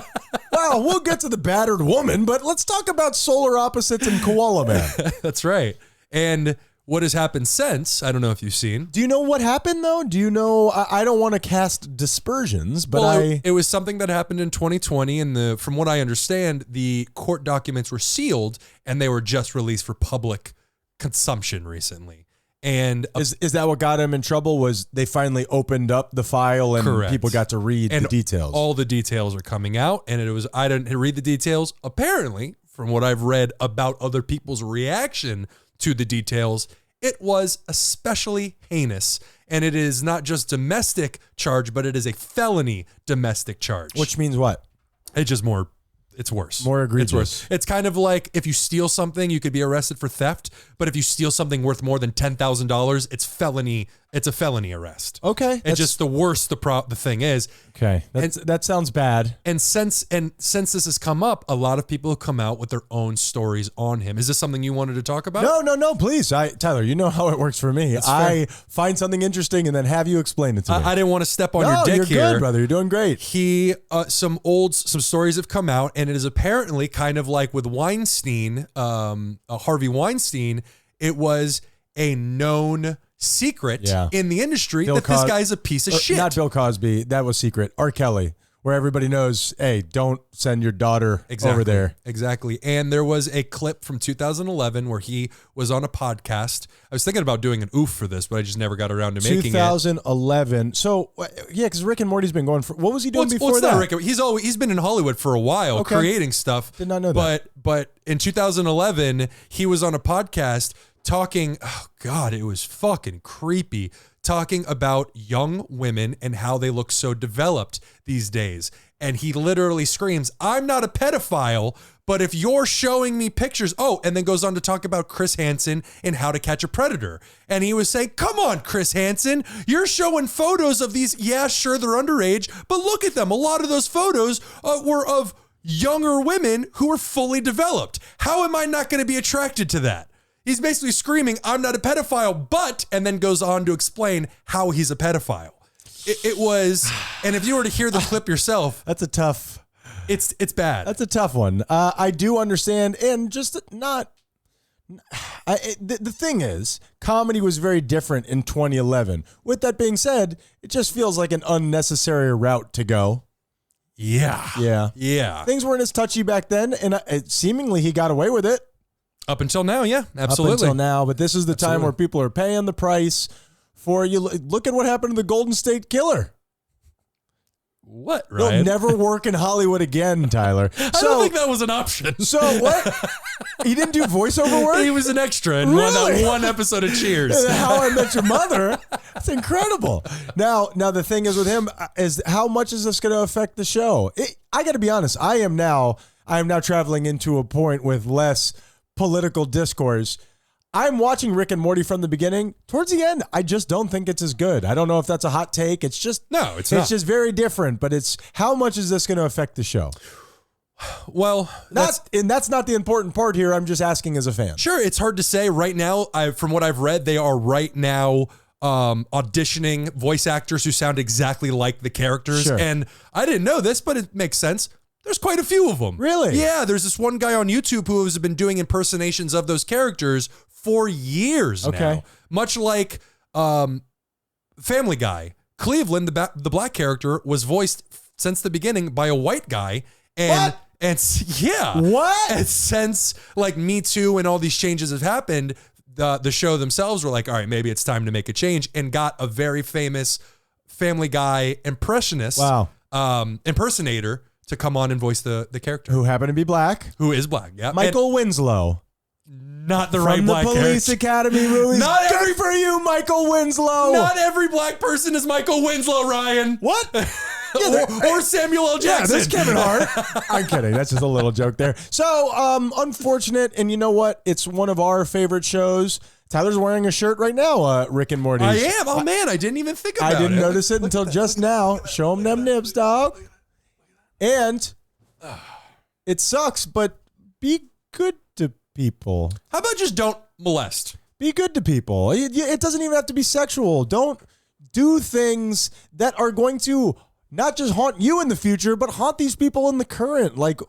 Well, we'll get to the battered woman, but let's talk about Solar Opposites and Koala Man. That's right. And what has happened since, I don't know if you've seen. Do you know what happened, though? Do you know? I don't want to cast dispersions, but It was something that happened in 2020, and from what I understand, the court documents were sealed, and they were just released for public consumption recently. And Is that what got him in trouble? Was they finally opened up the file and Correct. people got to read the details? all the details are coming out, and I didn't read the details. Apparently, from what I've read about other people's reaction to the details, it was especially heinous. And it is not just domestic charge, but it is a felony domestic charge. Which means what? It's worse. More egregious. It's worse. It's kind of like if you steal something, you could be arrested for theft. But if you steal something worth more than $10,000, it's felony. It's a felony arrest. Okay. It's just the worse the thing is. Okay. That sounds bad. And since this has come up, a lot of people have come out with their own stories on him. Is this something you wanted to talk about? No, please. Tyler, you know how it works for me. I find something interesting and then have you explain it to me. I didn't want to step on your dick you're here. good, brother. You're doing great. Some stories have come out, and it is apparently kind of like with Weinstein, Harvey Weinstein. It was a known secret in the industry that this guy's a piece of shit. Not Bill Cosby. That was secret. R. Kelly, where everybody knows, hey, don't send your daughter over there. Exactly. And there was a clip from 2011 where he was on a podcast. I was thinking about doing an oof for this, but I just never got around to making it. 2011. So, yeah, because Rick and Morty's been going for, what was he doing before that? Rick? He's been in Hollywood for a while creating stuff. Did not know that. But in 2011, he was on a podcast talking, oh God, it was fucking creepy, talking about young women and how they look so developed these days. And he literally screams, I'm not a pedophile, But if you're showing me pictures, and then goes on to talk about Chris Hansen and How to Catch a Predator. And he was saying, come on, Chris Hansen, you're showing photos of these. Yeah, sure, they're underage, but look at them. A lot of those photos were of younger women who were fully developed. How am I not going to be attracted to that? He's basically screaming, I'm not a pedophile, but, and then goes on to explain how he's a pedophile. It was, and if you were to hear the clip yourself, That's a tough. it's bad. That's a tough one. I do understand, and just not. The thing is, comedy was very different in 2011. With that being said, it just feels like an unnecessary route to go. Yeah. Yeah. Things weren't as touchy back then, and seemingly he got away with it. Up until now, yeah, absolutely. Up until now, but this is the time where people are paying the price for you. Look at what happened to the Golden State Killer. What, He'll Ryan? never work in Hollywood again, Tyler. I don't think that was an option. So what? He didn't do voiceover work? He was an extra in Really? one episode of Cheers. How I Met Your Mother. That's incredible. Now the thing is with him is how much is this going to affect the show? I got to be honest. I am now traveling into a point with less political discourse. I'm watching Rick and Morty from the beginning. Towards the end, I just don't think it's as good. I don't know if that's a hot take. It's just No, it's not. It's just very different. But it's how much is this going to affect the show? Well, That's not the important part here. I'm just asking as a fan. sure, it's hard to say right now. From what I've read, they are right now auditioning voice actors who sound exactly like the characters. Sure. And I didn't know this, but it makes sense. There's quite a few of them. Really? Yeah, there's this one guy on YouTube who has been doing impersonations of those characters for years now. Much like Family Guy. Cleveland, the black character, was voiced since the beginning by a white guy. And, What? Yeah. What? And since like Me Too and all these changes have happened, the show themselves were like, all right, maybe it's time to make a change, and got a very famous Family Guy impersonator to come on and voice the character. Who happened to be black? Who is black, yeah. Michael Winslow. Not the right From the black Police character. Academy movies. Not Good every- for you, Michael Winslow. Not every black person is Michael Winslow, Ryan. What? Or Samuel L. Yeah, Jackson. there's Kevin Hart. I'm kidding. That's just a little joke there. So, unfortunate, and you know what? It's one of our favorite shows. Tyler's wearing a shirt right now, Rick and Morty. I am. Oh, man, I didn't even think about it. I didn't notice it until just now. Show him them nibs, dog. And it sucks, but be good to people. How about just don't molest? Be good to people. It doesn't even have to be sexual. Don't do things that are going to not just haunt you in the future, but haunt these people in the current. Like,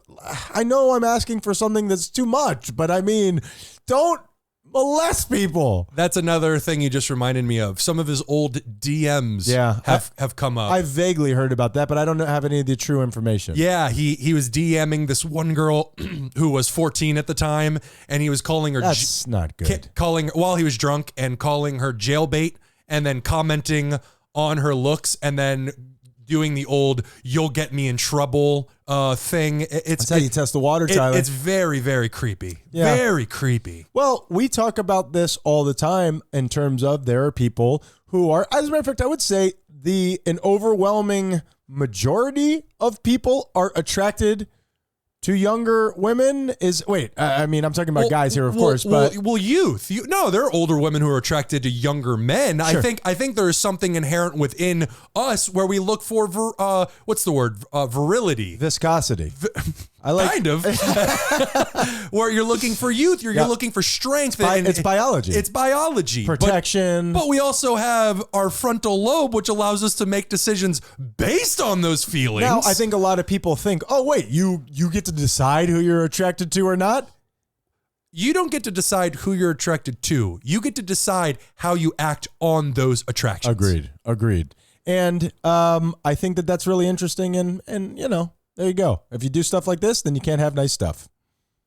I know I'm asking for something that's too much, but I mean, don't molest people. That's another thing you just reminded me of. Some of his old DMs have come up. I've vaguely heard about that, but I don't have any of the true information. Yeah, he was DMing this one girl who was 14 at the time, and he was calling her... That's not good. Calling while he was drunk and calling her jailbait, and then commenting on her looks, and then doing the old "you'll get me in trouble" thing. That's how you test the water, Tyler. It's very, very creepy. Yeah. Very creepy. Well, we talk about this all the time in terms of there are people who are, as a matter of fact, I would say an overwhelming majority of people are attracted to younger women. I'm talking about guys here, of course, but youth. No, there are older women who are attracted to younger men. Sure. I think there is something inherent within us where we look for what's the word? Virility. viscosity. I like Kind of. Where you're looking for youth, you're looking for strength. it's biology. It's biology. Protection. But we also have our frontal lobe, which allows us to make decisions based on those feelings. Now, I think a lot of people think, oh, wait, you get to decide who you're attracted to or not? You don't get to decide who you're attracted to. You get to decide how you act on those attractions. Agreed. And I think that's really interesting. And you know, there you go. If you do stuff like this, then you can't have nice stuff.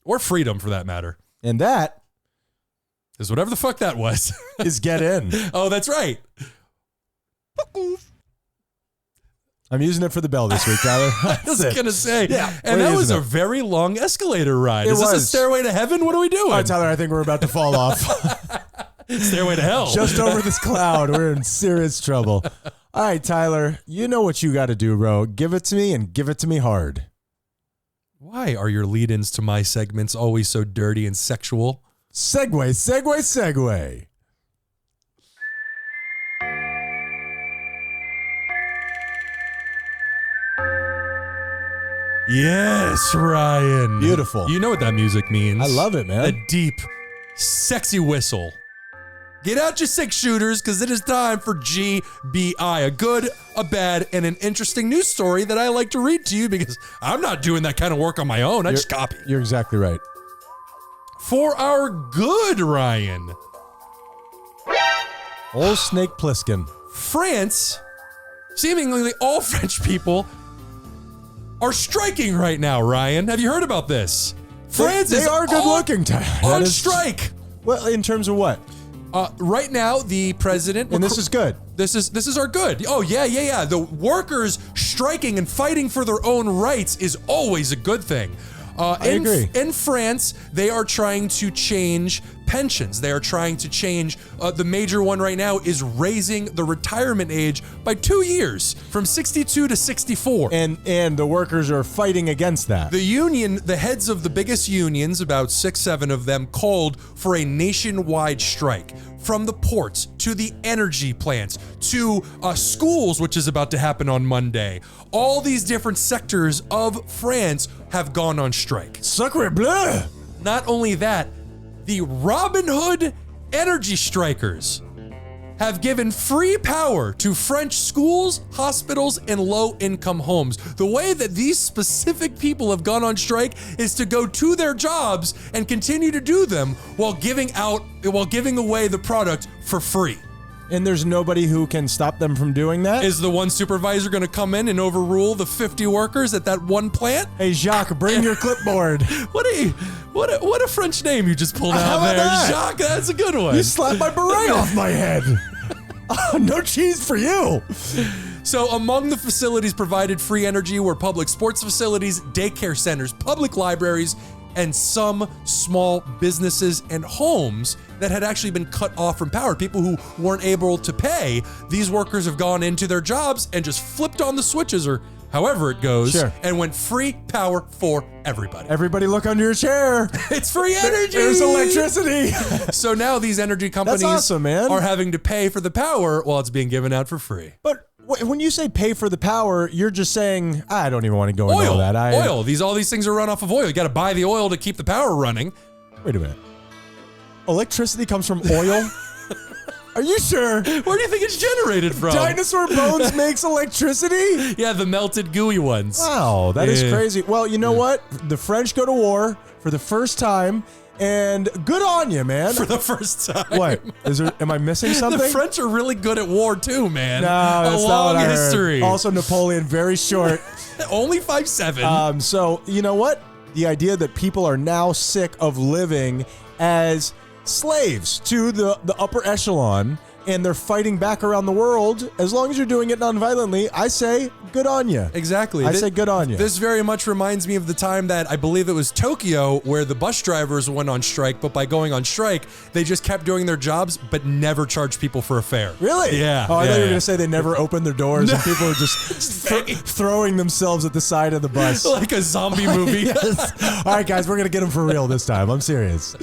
Or freedom, for that matter. And that Is whatever the fuck that was. is get in. Oh, that's right. I'm using it for the bell this week, Tyler. I was going to say. Yeah, And we're that was using a it. very long escalator ride. It Is this a was. stairway to heaven? What are we doing? All right, Tyler, I think we're about to fall off. Stairway to hell. Just over this cloud. We're in serious trouble. All right, Tyler, you know what you got to do, bro. Give it to me and give it to me hard. Why are your lead-ins to my segments always so dirty and sexual? Segue. Yes, Ryan. Beautiful. You know what that music means. I love it, man. A deep, sexy whistle. Get out your 6-shooters, because it is time for GBI, a good, a bad, and an interesting news story that I like to read to you because I'm not doing that kind of work on my own. I just copy. You're exactly right. For our good, Ryan. Old Snake Plissken. France, seemingly all French people, are striking right now, Ryan. Have you heard about this? France They is are good looking. on strike. Well, in terms of what? Right now, the president... And this is good. This is our good. Oh, yeah. The workers striking and fighting for their own rights is always a good thing. I agree. In France, they are trying to change pensions. They are trying to change, the major one right now is raising the retirement age by 2 years, from 62 to 64. And the workers are fighting against that. The heads of the biggest unions, about 6-7 of them, called for a nationwide strike. From the ports to the energy plants to schools, which is about to happen on Monday. All these different sectors of France have gone on strike. Sacre bleu! Not only that, the Robin Hood energy strikers have given free power to French schools, hospitals, and low-income homes. The way that these specific people have gone on strike is to go to their jobs and continue to do them while giving away the product for free. And there's nobody who can stop them from doing that? Is the one supervisor going to come in and overrule the 50 workers at that one plant? Hey, Jacques, bring your clipboard. What a French name you just pulled How out about there. that? Jacques, that's a good one. You slapped my beret off my head. Oh, no cheese for you. So among the facilities provided free energy were public sports facilities, daycare centers, public libraries, and some small businesses and homes that had actually been cut off from power. People who weren't able to pay, these workers have gone into their jobs and just flipped on the switches, or however it goes, Sure. and went free power for everybody. Everybody look under your chair. It's free energy! There's electricity. So now these energy companies awesome, man. are having to pay for the power while it's being given out for free. But when you say pay for the power, you're just saying, I don't even want to go into all Oil, that. all these things are run off of oil. You got to buy the oil to keep the power running. Wait a minute. Electricity comes from oil? Are you sure? Where do you think it's generated from? Dinosaur bones makes electricity? Yeah, the melted gooey ones. Wow, that is Yeah. crazy. Well, you know what? The French go to war for the first time, and good on you, man. For the first time. What? Am I missing something? The French are really good at war too, man. No, that's a not long what I heard. history. Also, Napoleon, very short. Only 5'7". So, you know what? The idea that people are now sick of living as slaves to the upper echelon, and they're fighting back around the world. As long as you're doing it non-violently, I say good on you. Exactly. I say good on you. This very much reminds me of the time that I believe it was Tokyo where the bus drivers went on strike, but by going on strike, they just kept doing their jobs but never charged people for a fare. Really? Yeah. Oh, I thought you were yeah. going to say they never opened their doors and people were just throwing themselves at the side of the bus. Like a zombie movie. Yes. All right, guys, we're going to get them for real this time. I'm serious.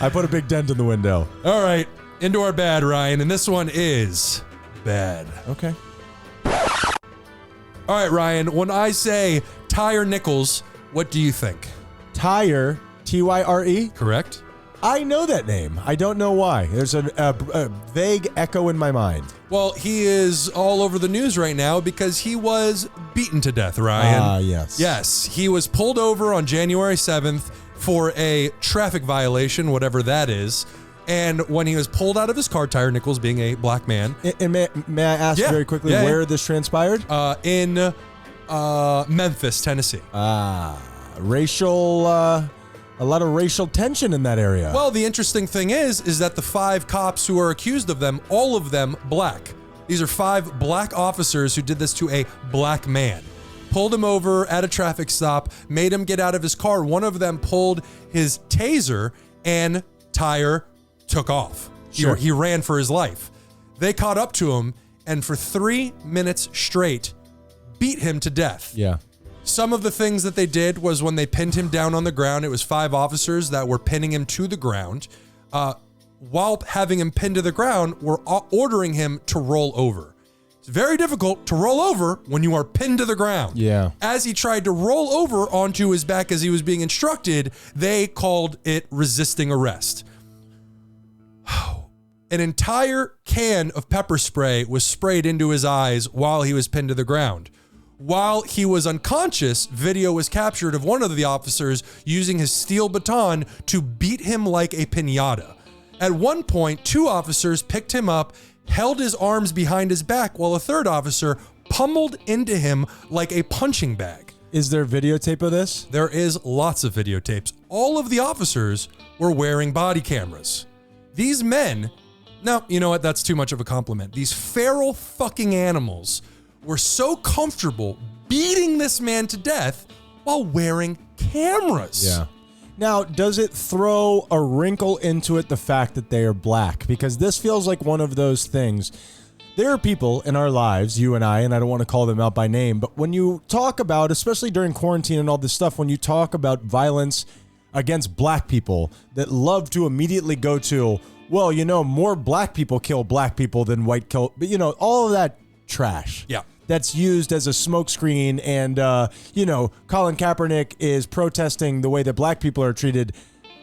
I put a big dent in the window. All right. Into our bad, Ryan, and this one is bad. Okay. All right, Ryan, when I say Tyre Nichols, what do you think? Tyre, Tyre? Correct? I know that name. I don't know why. There's a vague echo in my mind. Well, he is all over the news right now because he was beaten to death, Ryan. Ah, yes. Yes, he was pulled over on January 7th for a traffic violation, whatever that is. And when he was pulled out of his car, Tyre Nichols, being a black man. And may I ask very quickly where this transpired? In Memphis, Tennessee. Racial, a lot of racial tension in that area. Well, the interesting thing is that the 5 cops who are accused of them, all of them black. These are 5 black officers who did this to a black man. Pulled him over at a traffic stop, made him get out of his car. One of them pulled his taser, and Tyre took off. Sure. He ran for his life. They caught up to him and for 3 minutes straight beat him to death. Yeah. Some of the things that they did was when they pinned him down on the ground, it was 5 officers that were pinning him to the ground. While having him pinned to the ground, were ordering him to roll over. It's very difficult to roll over when you are pinned to the ground. Yeah. As he tried to roll over onto his back as he was being instructed, they called it resisting arrest. An entire can of pepper spray was sprayed into his eyes while he was pinned to the ground. While he was unconscious, video was captured of one of the officers using his steel baton to beat him like a piñata. At one point, 2 officers picked him up, held his arms behind his back, while a 3rd officer pummeled into him like a punching bag. Is there videotape of this? There is lots of videotapes. All of the officers were wearing body cameras. These men, no, you know what? That's too much of a compliment. These feral fucking animals were so comfortable beating this man to death while wearing cameras. Yeah. Now, does it throw a wrinkle into it, the fact that they are black? Because this feels like one of those things. There are people in our lives, you and I don't want to call them out by name, but when you talk about, especially during quarantine and all this stuff, when you talk about violence against black people, that love to immediately go to, well, you know, more black people kill black people than white kill, but you know, all of that trash. Yeah. That's used as a smokescreen, and you know, Colin Kaepernick is protesting the way that black people are treated.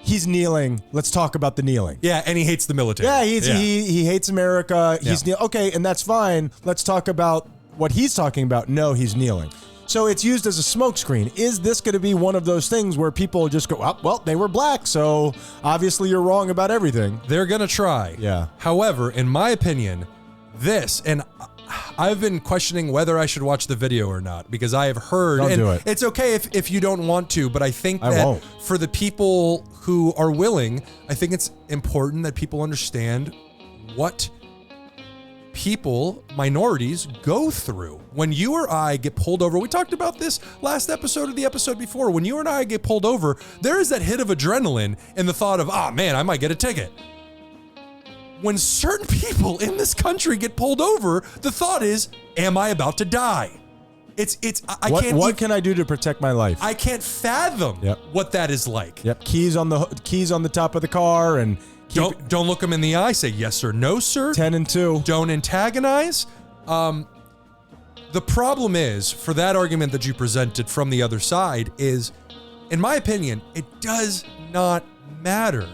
He's kneeling. Let's talk about the kneeling. Yeah, and he hates the military. Yeah, he hates America. He's Yeah. okay, and that's fine. Let's talk about what he's talking about. No, he's kneeling. So it's used as a smokescreen. Is this going to be one of those things where people just go, well, they were black, so obviously you're wrong about everything? They're going to try. Yeah. However, in my opinion, this, and I've been questioning whether I should watch the video or not, because I have heard, Don't and do it. It's okay if you don't want to, but I think I that won't. for the people who are willing, I think it's important that people understand what people, minorities, go through. When you or I get pulled over, we talked about this last episode or the episode before, when you and I get pulled over, there is that hit of adrenaline and the thought of, oh man, I might get a ticket. When certain people in this country get pulled over, the thought is, am I about to die? What can I do to protect my life? I can't fathom what that is like. Yep. Keys on the top of the car, and Don't look them in the eye. Say yes or no, sir. 10 and 2. Don't antagonize. The problem is, for that argument that you presented from the other side is, in my opinion, it does not matter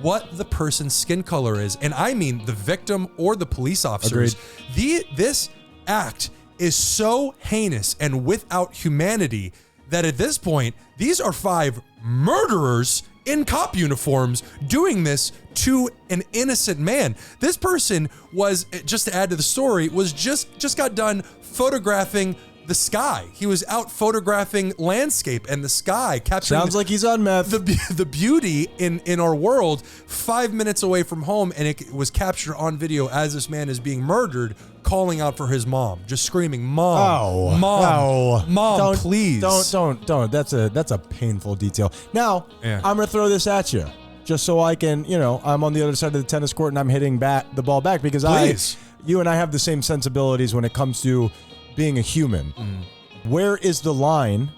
what the person's skin color is. And I mean the victim or the police officers. This act is so heinous and without humanity that at this point, these are 5 murderers in cop uniforms doing this to an innocent man. This person was, just to add to the story, was just got done photographing the sky. He was out photographing landscape and the sky, capturing Sounds like he's on meth. the beauty in our world 5 minutes away from home, and it was captured on video as this man is being murdered, calling out for his mom, just screaming, "Mom, mom, please." Don't. That's a painful detail. Now, Yeah. I'm going to throw this at you just so I can, I'm on the other side of the tennis court and I'm hitting the ball back, because Please. you and I have the same sensibilities when it comes to being a human. Where is the line?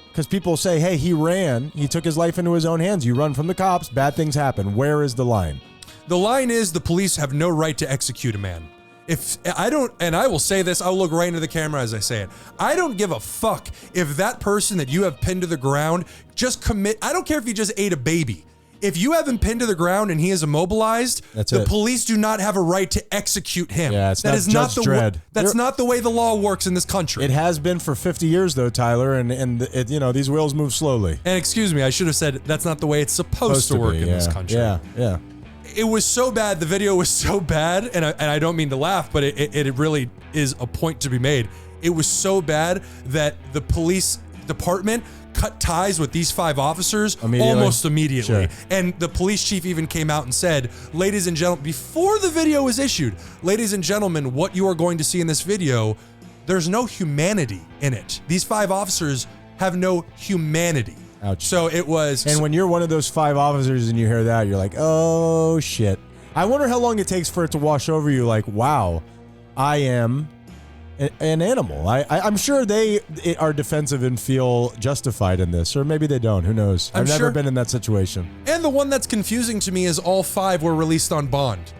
Because people say, hey, he ran, he took his life into his own hands. You run from the cops, bad things happen. Where is the line? The line is the police have no right to execute a man. If I don't, and I will say this, I'll look right into the camera as I say it. I don't give a fuck if that person that you have pinned to the ground I don't care if he just ate a baby. If you have him pinned to the ground and he is immobilized, the police do not have a right to execute him. Yeah, it's not Judge Dredd. That's not the way the law works in this country. It has been for 50 years, though, Tyler, and these wheels move slowly. And excuse me, I should have said that's not the way it's supposed to work in this country. Yeah. It was so bad. The video was so bad, and I don't mean to laugh, but it really is a point to be made. It was so bad that the police department cut ties with these 5 officers almost immediately. Sure. And the police chief even came out and said, ladies and gentlemen, before the video was issued, ladies and gentlemen, what you are going to see in this video, there's no humanity in it. These 5 officers have no humanity. Ouch. So it was... And when you're one of those 5 officers and you hear that, you're like, oh, shit. I wonder how long it takes for it to wash over you, like, wow, I am an animal. I'm sure they are defensive and feel justified in this, or maybe they don't. Who knows? I've never been in that situation. And the one that's confusing to me is all 5 were released on bond.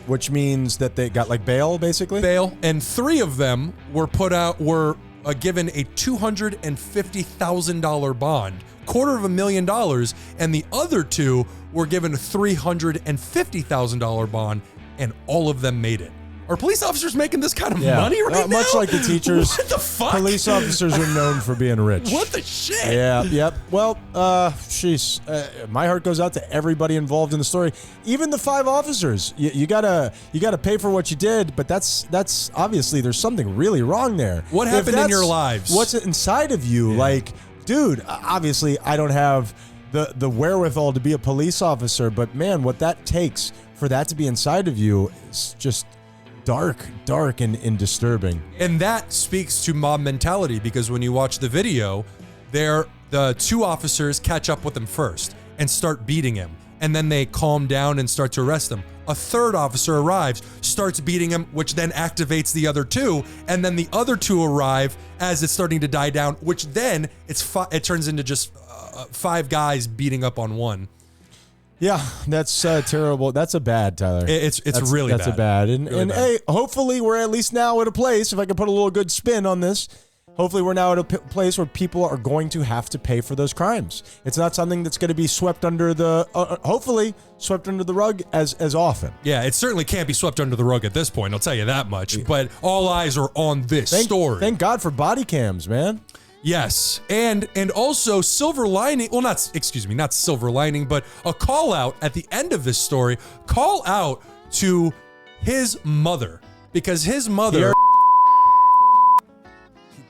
Which means that they got like bail, basically? Bail. And 3 of them were given a $250,000 bond, $250,000, and the other 2 were given a $350,000 bond, and all of them made it. Are police officers making this kind of money right now? Much like the teachers. What the fuck? Police officers are known for being rich. What the shit? Yeah, yep. Well, my heart goes out to everybody involved in the story. Even the 5 officers. You gotta pay for what you did, but that's obviously there's something really wrong there. What happened in your lives? What's inside of you? Yeah. Like, dude, obviously I don't have the wherewithal to be a police officer, but man, what that takes for that to be inside of you is just dark and disturbing. And that speaks to mob mentality, because when you watch the video, the 2 officers catch up with him first and start beating him. And then they calm down and start to arrest him. A 3rd officer arrives, starts beating him, which then activates the other 2. And then the other 2 arrive as it's starting to die down, which then it turns into just 5 guys beating up on one. Yeah, that's terrible. That's a bad, Tyler. That's really bad. That's a bad. And, really bad. Hey, hopefully we're at least now at a place, if I can put a little good spin on this, hopefully we're now at a place where people are going to have to pay for those crimes. It's not something that's going to be swept under the, hopefully, swept under the rug as often. Yeah, it certainly can't be swept under the rug at this point, I'll tell you that much. Yeah. But all eyes are on this story. Thank God for body cams, man. Yes, and also silver lining, well, not silver lining, but a call out at the end of this story, call out to his mother, because his mother,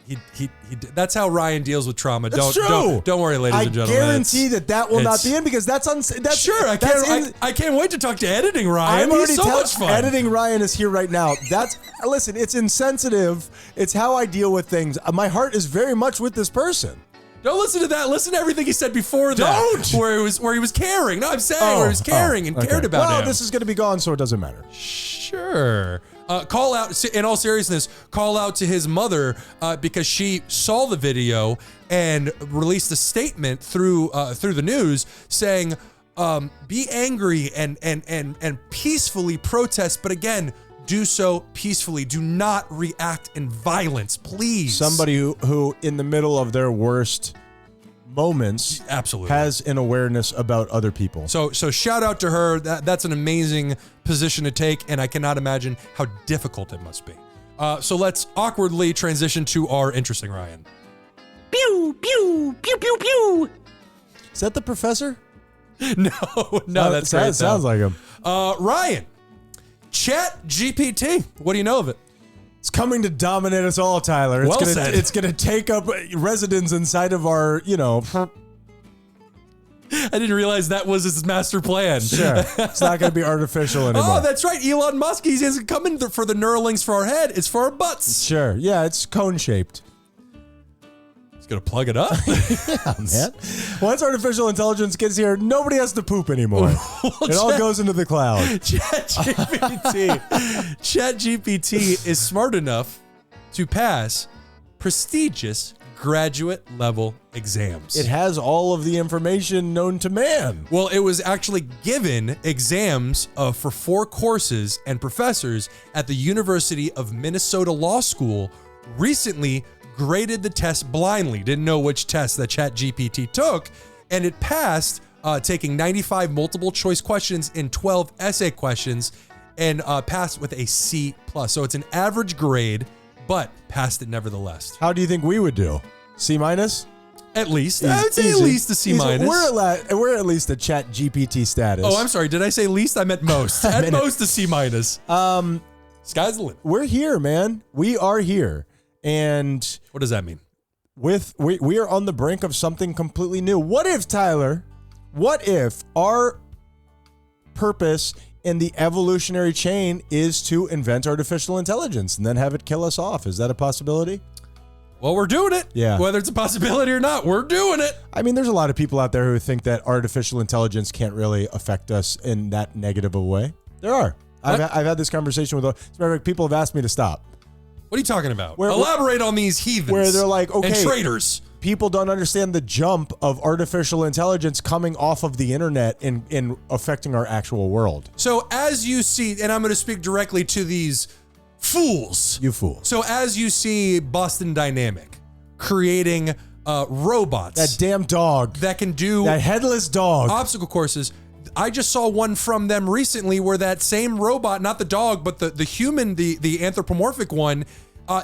he that's how Ryan deals with trauma. That's true. Don't worry, ladies and gentlemen. I guarantee that will not be in, because that's sure. I can't wait to talk to editing Ryan. He's so much fun. Editing Ryan is here right now. Listen, it's insensitive. It's how I deal with things. My heart is very much with this person. Don't listen to that. Listen to everything he said before that. Don't! Where he was caring. No, I'm saying where he was caring and cared about him. Well, this is going to be gone, so it doesn't matter. Sure. Call out, in all seriousness, call out to his mother because she saw the video and released a statement through the news saying, be angry and peacefully protest, but again, do so peacefully. Do not react in violence, please. Somebody who in the middle of their worst moments absolutely has an awareness about other people. So shout out to her. That's an amazing position to take, and I cannot imagine how difficult it must be. So let's awkwardly transition to our interesting Ryan. Pew, pew, pew, pew, pew. Is that the professor? No, that's great. That sounds like him. Ryan, ChatGPT. What do you know of it? It's coming to dominate us all, Tyler. It's gonna take up residence inside of our, I didn't realize that was his master plan. Sure. It's not going to be artificial anymore. Oh, that's right. Elon Musk, he isn't coming for the Neuralinks for our head. It's for our butts. Sure. Yeah, it's cone-shaped. He's going to plug it up. Yeah, man. Once artificial intelligence gets here, nobody has to poop anymore. It all goes into the cloud. ChatGPT is smart enough to pass prestigious graduate level exams. It has all of the information known to man. Well, it was actually given exams for 4 courses, and professors at the University of Minnesota Law School recently graded the test blindly. Didn't know which test that ChatGPT took, and it passed, taking 95 multiple choice questions and 12 essay questions, and passed with a C+. So it's an average grade, but passed it nevertheless. How do you think we would do? C-? At least. I would say at least a C-. We're at least a ChatGPT status. Oh, I'm sorry. Did I say least? I meant most. At most a C-. Sky's the limit. We're here, man. We are here. And what does that mean? We are on the brink of something completely new. What if, Tyler, our purpose in the evolutionary chain is to invent artificial intelligence and then have it kill us off? Is that a possibility? Well, we're doing it. Yeah. Whether it's a possibility or not, we're doing it. I mean, there's a lot of people out there who think that artificial intelligence can't really affect us in that negative of a way. There are. I've had this conversation with people have asked me to stop. What are you talking about? Where- Elaborate on these heathens. Where they're like, and okay, traitors. people don't understand the jump of artificial intelligence coming off of the internet and affecting our actual world. So as you see, and I'm going to speak directly to these fools. You fool. So as you see Boston Dynamic creating robots That damn dog. that can do That headless dog. obstacle courses. I just saw one from them recently where that same robot, not the dog, but the human, the anthropomorphic one,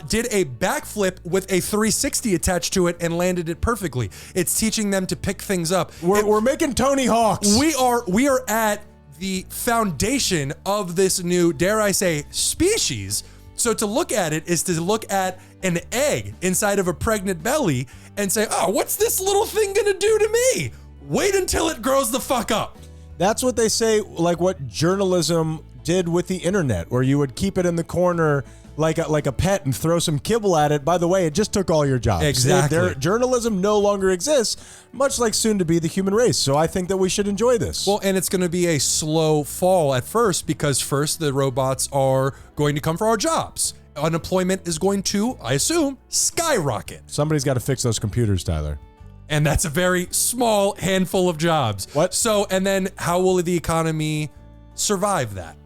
did a backflip with a 360 attached to it and landed it perfectly. It's teaching them to pick things up. We're making Tony Hawks. We are at the foundation of this new, dare I say, species. So to look at it is to look at an egg inside of a pregnant belly and say, oh, what's this little thing gonna do to me? Wait until it grows the fuck up. That's what they say, like what journalism did with the internet, where you would keep it in the corner like a pet and throw some kibble at it. By the way, it just took all your jobs. Exactly. Journalism no longer exists, much like soon to be the human race. So I think that we should enjoy this. Well, and it's going to be a slow fall at first because first the robots are going to come for our jobs. Unemployment is going to, I assume, skyrocket. Somebody's got to fix those computers, Tyler. And that's a very small handful of jobs. What? So, and then how will the economy survive that?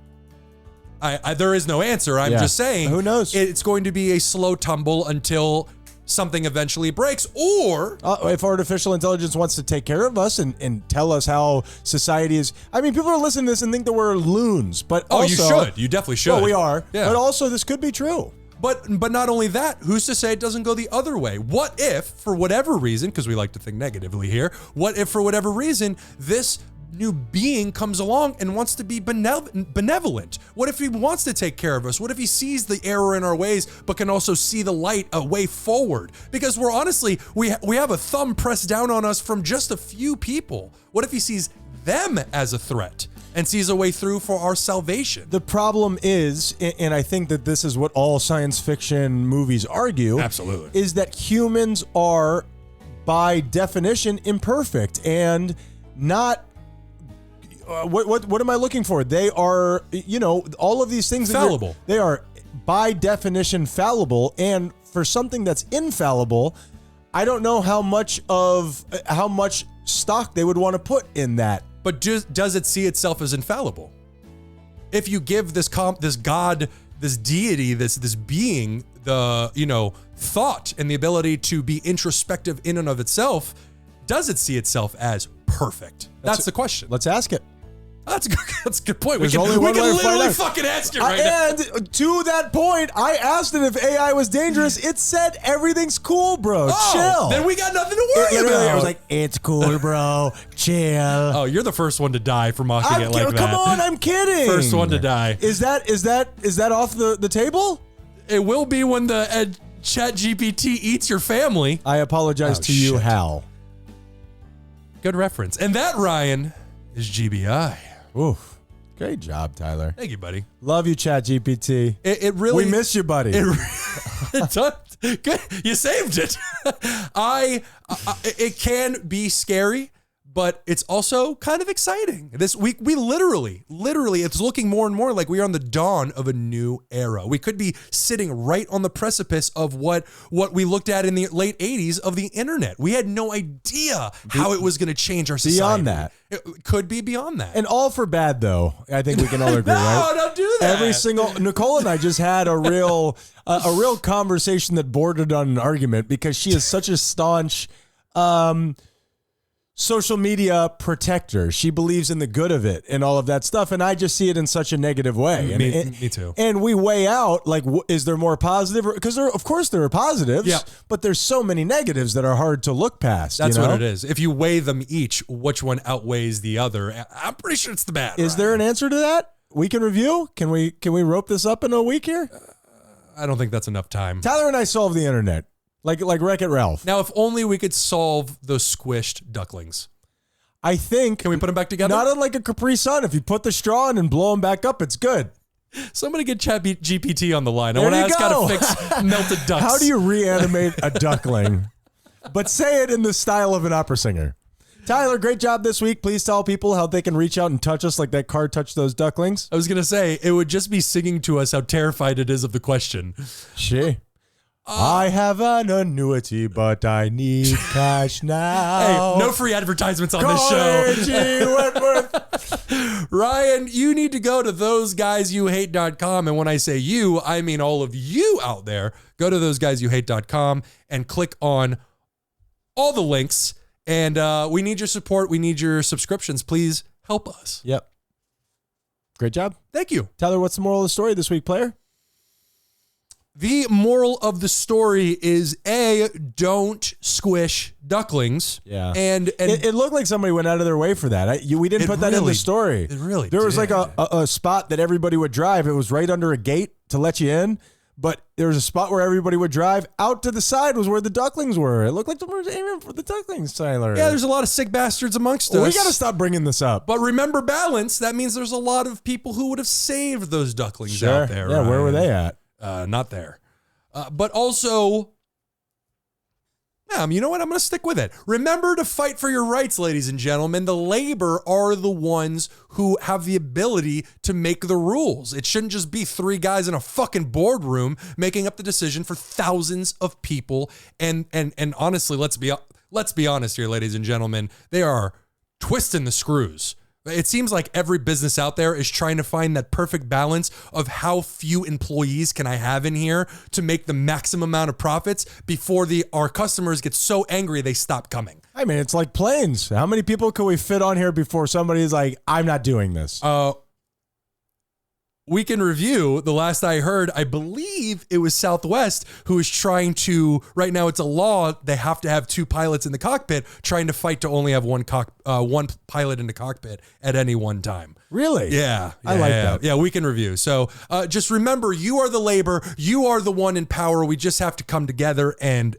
There is no answer. I'm Yeah. just saying. Who knows? It's going to be a slow tumble until something eventually breaks, or If artificial intelligence wants to take care of us and tell us how society is. I mean, people are listening to this and think that we're loons, but oh, also, you should. You definitely should. Well, we are. Yeah. But also, this could be true. But not only that, who's to say it doesn't go the other way? What if, for whatever reason, because we like to think negatively here, what if for whatever reason this new being comes along and wants to be benevolent? What if he wants to take care of us? What if he sees the error in our ways but can also see the light, a way forward? Because we're honestly, we have a thumb pressed down on us from just a few people. What if he sees them as a threat and sees a way through for our salvation? The problem is, and I think that this is what all science fiction movies argue, Absolutely. is that humans are, by definition, imperfect and not. What am I looking for? They are, all of these things. Fallible. They are, by definition, fallible. And for something that's infallible, I don't know how much stock they would want to put in that. But does it see itself as infallible? If you give this God, this deity, this being, the thought and the ability to be introspective in and of itself, does it see itself as perfect? That's the question. Let's ask it. That's a good point. There's we only can one way to find literally out. fucking ask it right now. And to that point, I asked it if AI was dangerous. It said everything's cool, bro. Chill. Then we got nothing to worry about. I was like, it's cool, bro. Chill. Oh, you're the first one to die for mocking it like that. Come on, I'm kidding. First one to die. Is that off the table? It will be when the Chat GPT eats your family. I apologize to you, shit. Hal. Good reference. And that, Ryan, is GBI. Oof. Great job, Tyler. Thank you, buddy. Love you, Chat GPT. It really. We miss you, buddy. It does. Good. You saved it. It can be scary, but it's also kind of exciting. This week, we literally, it's looking more and more like we are on the dawn of a new era. We could be sitting right on the precipice of what we looked at in the late 80s of the internet. We had no idea how it was going to change our society. Beyond that. It could be beyond that. And all for bad, though. I think we can all agree, right? No, don't do that. Every single Nicole and I just had a real conversation that bordered on an argument because she is such a staunch social media protector. She believes in the good of it and all of that stuff, and I just see it in such a negative way. Me too. And we weigh out, like, is there more positive? Because of course there are positives, Yeah. but there's so many negatives that are hard to look past. That's you know? what it is. If you weigh them each, which one outweighs the other? I'm pretty sure it's the bad. Is there an answer to that? We can review? Can we rope this up in a week here? I don't think that's enough time. Tyler and I solve the internet. Like Wreck-It Ralph. Now, if only we could solve those squished ducklings. I think. Can we put them back together? Not unlike a Capri Sun. If you put the straw in and blow them back up, it's good. Somebody get Chat GPT on the line. I There want to you ask how go. to fix melted ducks. How do you reanimate a duckling? But say it in the style of an opera singer. Tyler, great job this week. Please tell people how they can reach out and touch us like that card touched those ducklings. I was going to say, it would just be singing to us how terrified it is of the question. She. I have an annuity, but I need cash now. Hey, no free advertisements on this show. Ryan, you need to go to thoseguysyouhate.com. And when I say you, I mean all of you out there. Go to thoseguysyouhate.com and click on all the links. And we need your support. We need your subscriptions. Please help us. Yep. Great job. Thank you. Tyler, what's the moral of the story this week, player? The moral of the story is don't squish ducklings. Yeah. And it looked like somebody went out of their way for that. We didn't put that in the story. It really There was did. like a spot that everybody would drive. It was right under a gate to let you in. But there was a spot where everybody would drive. Out to the side was where the ducklings were. It looked like someone was aiming for the ducklings, Tyler. Yeah, there's a lot of sick bastards amongst us. We got to stop bringing this up. But remember balance. That means there's a lot of people who would have saved those ducklings Sure. out there. Yeah, Ryan. where were they at? Not there. But also, you know what? I'm going to stick with it. Remember to fight for your rights, ladies and gentlemen. The labor are the ones who have the ability to make the rules. It shouldn't just be three guys in a fucking boardroom making up the decision for thousands of people. And honestly, let's be honest here, ladies and gentlemen. They are twisting the screws. It seems like every business out there is trying to find that perfect balance of how few employees can I have in here to make the maximum amount of profits before our customers get so angry they stop coming. I mean, it's like planes. How many people can we fit on here before somebody's like, I'm not doing this? Week in review, the last I heard, I believe it was Southwest who is trying to, right now it's a law, they have to have two pilots in the cockpit, trying to fight to only have one pilot in the cockpit at any one time. Really? Yeah. I like that. Yeah, week in review. So just remember, you are the labor, you are the one in power. We just have to come together and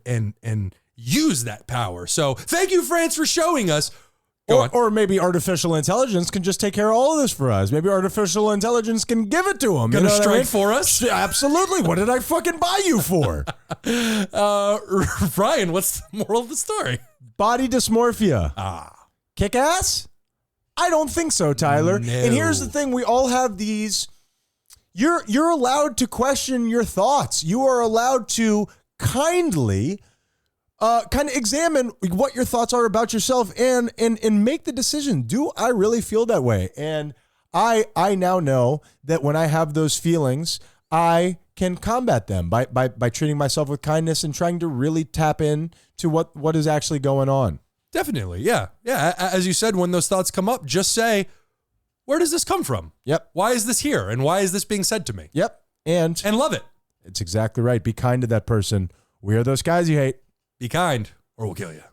use that power. So thank you, France, for showing us. Or maybe artificial intelligence can just take care of all of this for us. Maybe artificial intelligence can give it to them. Gonna strike for us? Absolutely. What did I fucking buy you for? Ryan, what's the moral of the story? Body dysmorphia. Kick ass? I don't think so, Tyler. No. And here's the thing. We all have these. You're allowed to question your thoughts. You are allowed to kindly kind of examine what your thoughts are about yourself and make the decision. Do I really feel that way? And I now know that when I have those feelings, I can combat them by treating myself with kindness and trying to really tap in to what is actually going on. Definitely. Yeah. Yeah. As you said, when those thoughts come up, just say, where does this come from? Yep. Why is this here? And why is this being said to me? Yep. And love it. It's exactly right. Be kind to that person. We are those guys you hate. Be kind or we'll kill you.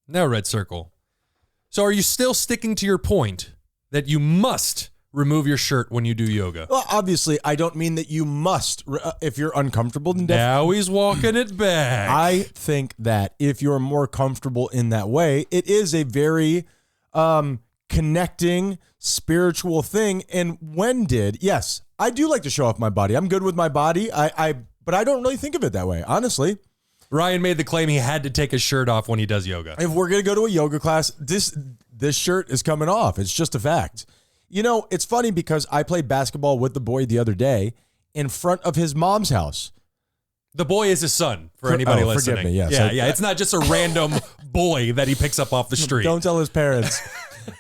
Now, Red Circle. So are you still sticking to your point that you must remove your shirt when you do yoga? Well, obviously, I don't mean that you must. If you're uncomfortable, then Now he's walking it back. I think that if you're more comfortable in that way, it is a very connecting, spiritual thing. And yes, I do like to show off my body. I'm good with my body. But I don't really think of it that way, honestly. Ryan made the claim he had to take his shirt off when he does yoga. If we're going to go to a yoga class, this shirt is coming off. It's just a fact. You know, it's funny because I played basketball with the boy the other day in front of his mom's house. The boy is his son, for anybody listening. Forgive me, yes. Yeah. It's not just a random boy that he picks up off the street. Don't tell his parents.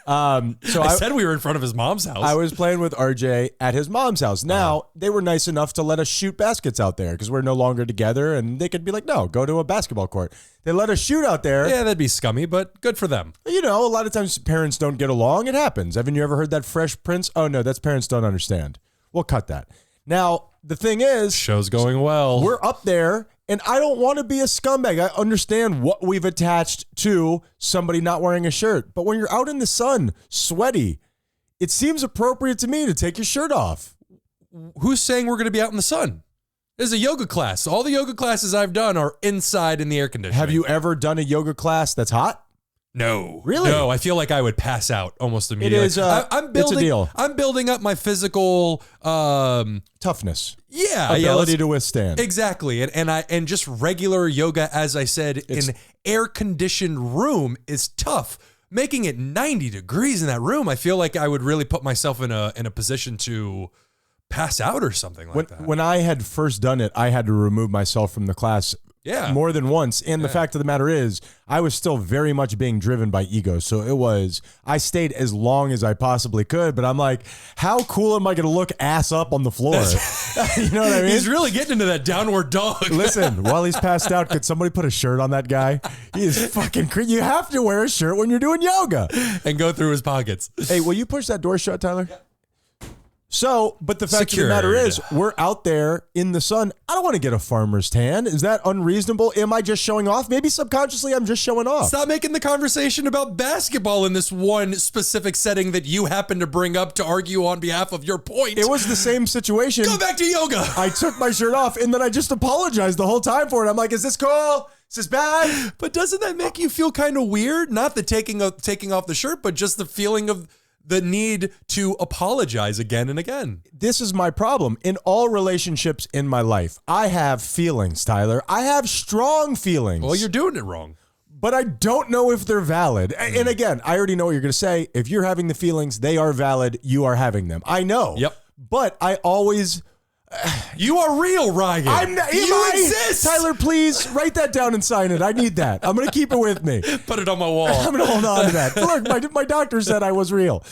So I said we were in front of his mom's house. I was playing with RJ at his mom's house. Now, they were nice enough to let us shoot baskets out there because we're no longer together, and they could be like, no, go to a basketball court. They let us shoot out there. Yeah, that'd be scummy, but good for them. You know, a lot of times parents don't get along. It happens. Haven't you ever heard that Fresh Prince? Oh, no, that's parents don't understand. We'll cut that. Now, the thing is, Show's going well. we're up there, And I don't want to be a scumbag. I understand what we've attached to somebody not wearing a shirt. But when you're out in the sun, sweaty, it seems appropriate to me to take your shirt off. Who's saying we're going to be out in the sun? There's a yoga class. All the yoga classes I've done are inside in the air conditioning. Have you ever done a yoga class that's hot? No. Really? No, I feel like I would pass out almost immediately. It is, it's a deal. I'm building up my physical toughness. Ability to withstand. Exactly. And just regular yoga, as I said, in air-conditioned room is tough. Making it 90 degrees in that room, I feel like I would really put myself in a position to pass out or something like that. When I had first done it, I had to remove myself from the class more than once. And the fact of the matter is, I was still very much being driven by ego. So I stayed as long as I possibly could, but I'm like, how cool am I going to look ass up on the floor? You know what I mean? He's really getting into that downward dog. Listen, while he's passed out, could somebody put a shirt on that guy? He is fucking crazy. You have to wear a shirt when you're doing yoga. And go through his pockets. Hey, will you push that door shut, Tyler? So, but the fact of the matter is, we're out there in the sun. I don't want to get a farmer's tan. Is that unreasonable? Am I just showing off? Maybe subconsciously I'm just showing off. Stop making the conversation about basketball in this one specific setting that you happen to bring up to argue on behalf of your point. It was the same situation. Go back to yoga. I took my shirt off and then I just apologized the whole time for it. I'm like, is this cool? Is this bad? But doesn't that make you feel kind of weird? Not the taking off the shirt, but just the feeling of the need to apologize again and again. This is my problem. In all relationships in my life, I have feelings, Tyler. I have strong feelings. Well, you're doing it wrong. But I don't know if they're valid. And again, I already know what you're going to say. If you're having the feelings, they are valid. You are having them. I know. Yep. But I always... You are real, Ryan. You exist. Tyler, please write that down and sign it. I need that. I'm going to keep it with me. Put it on my wall. I'm going to hold on to that. Look, my doctor said I was real.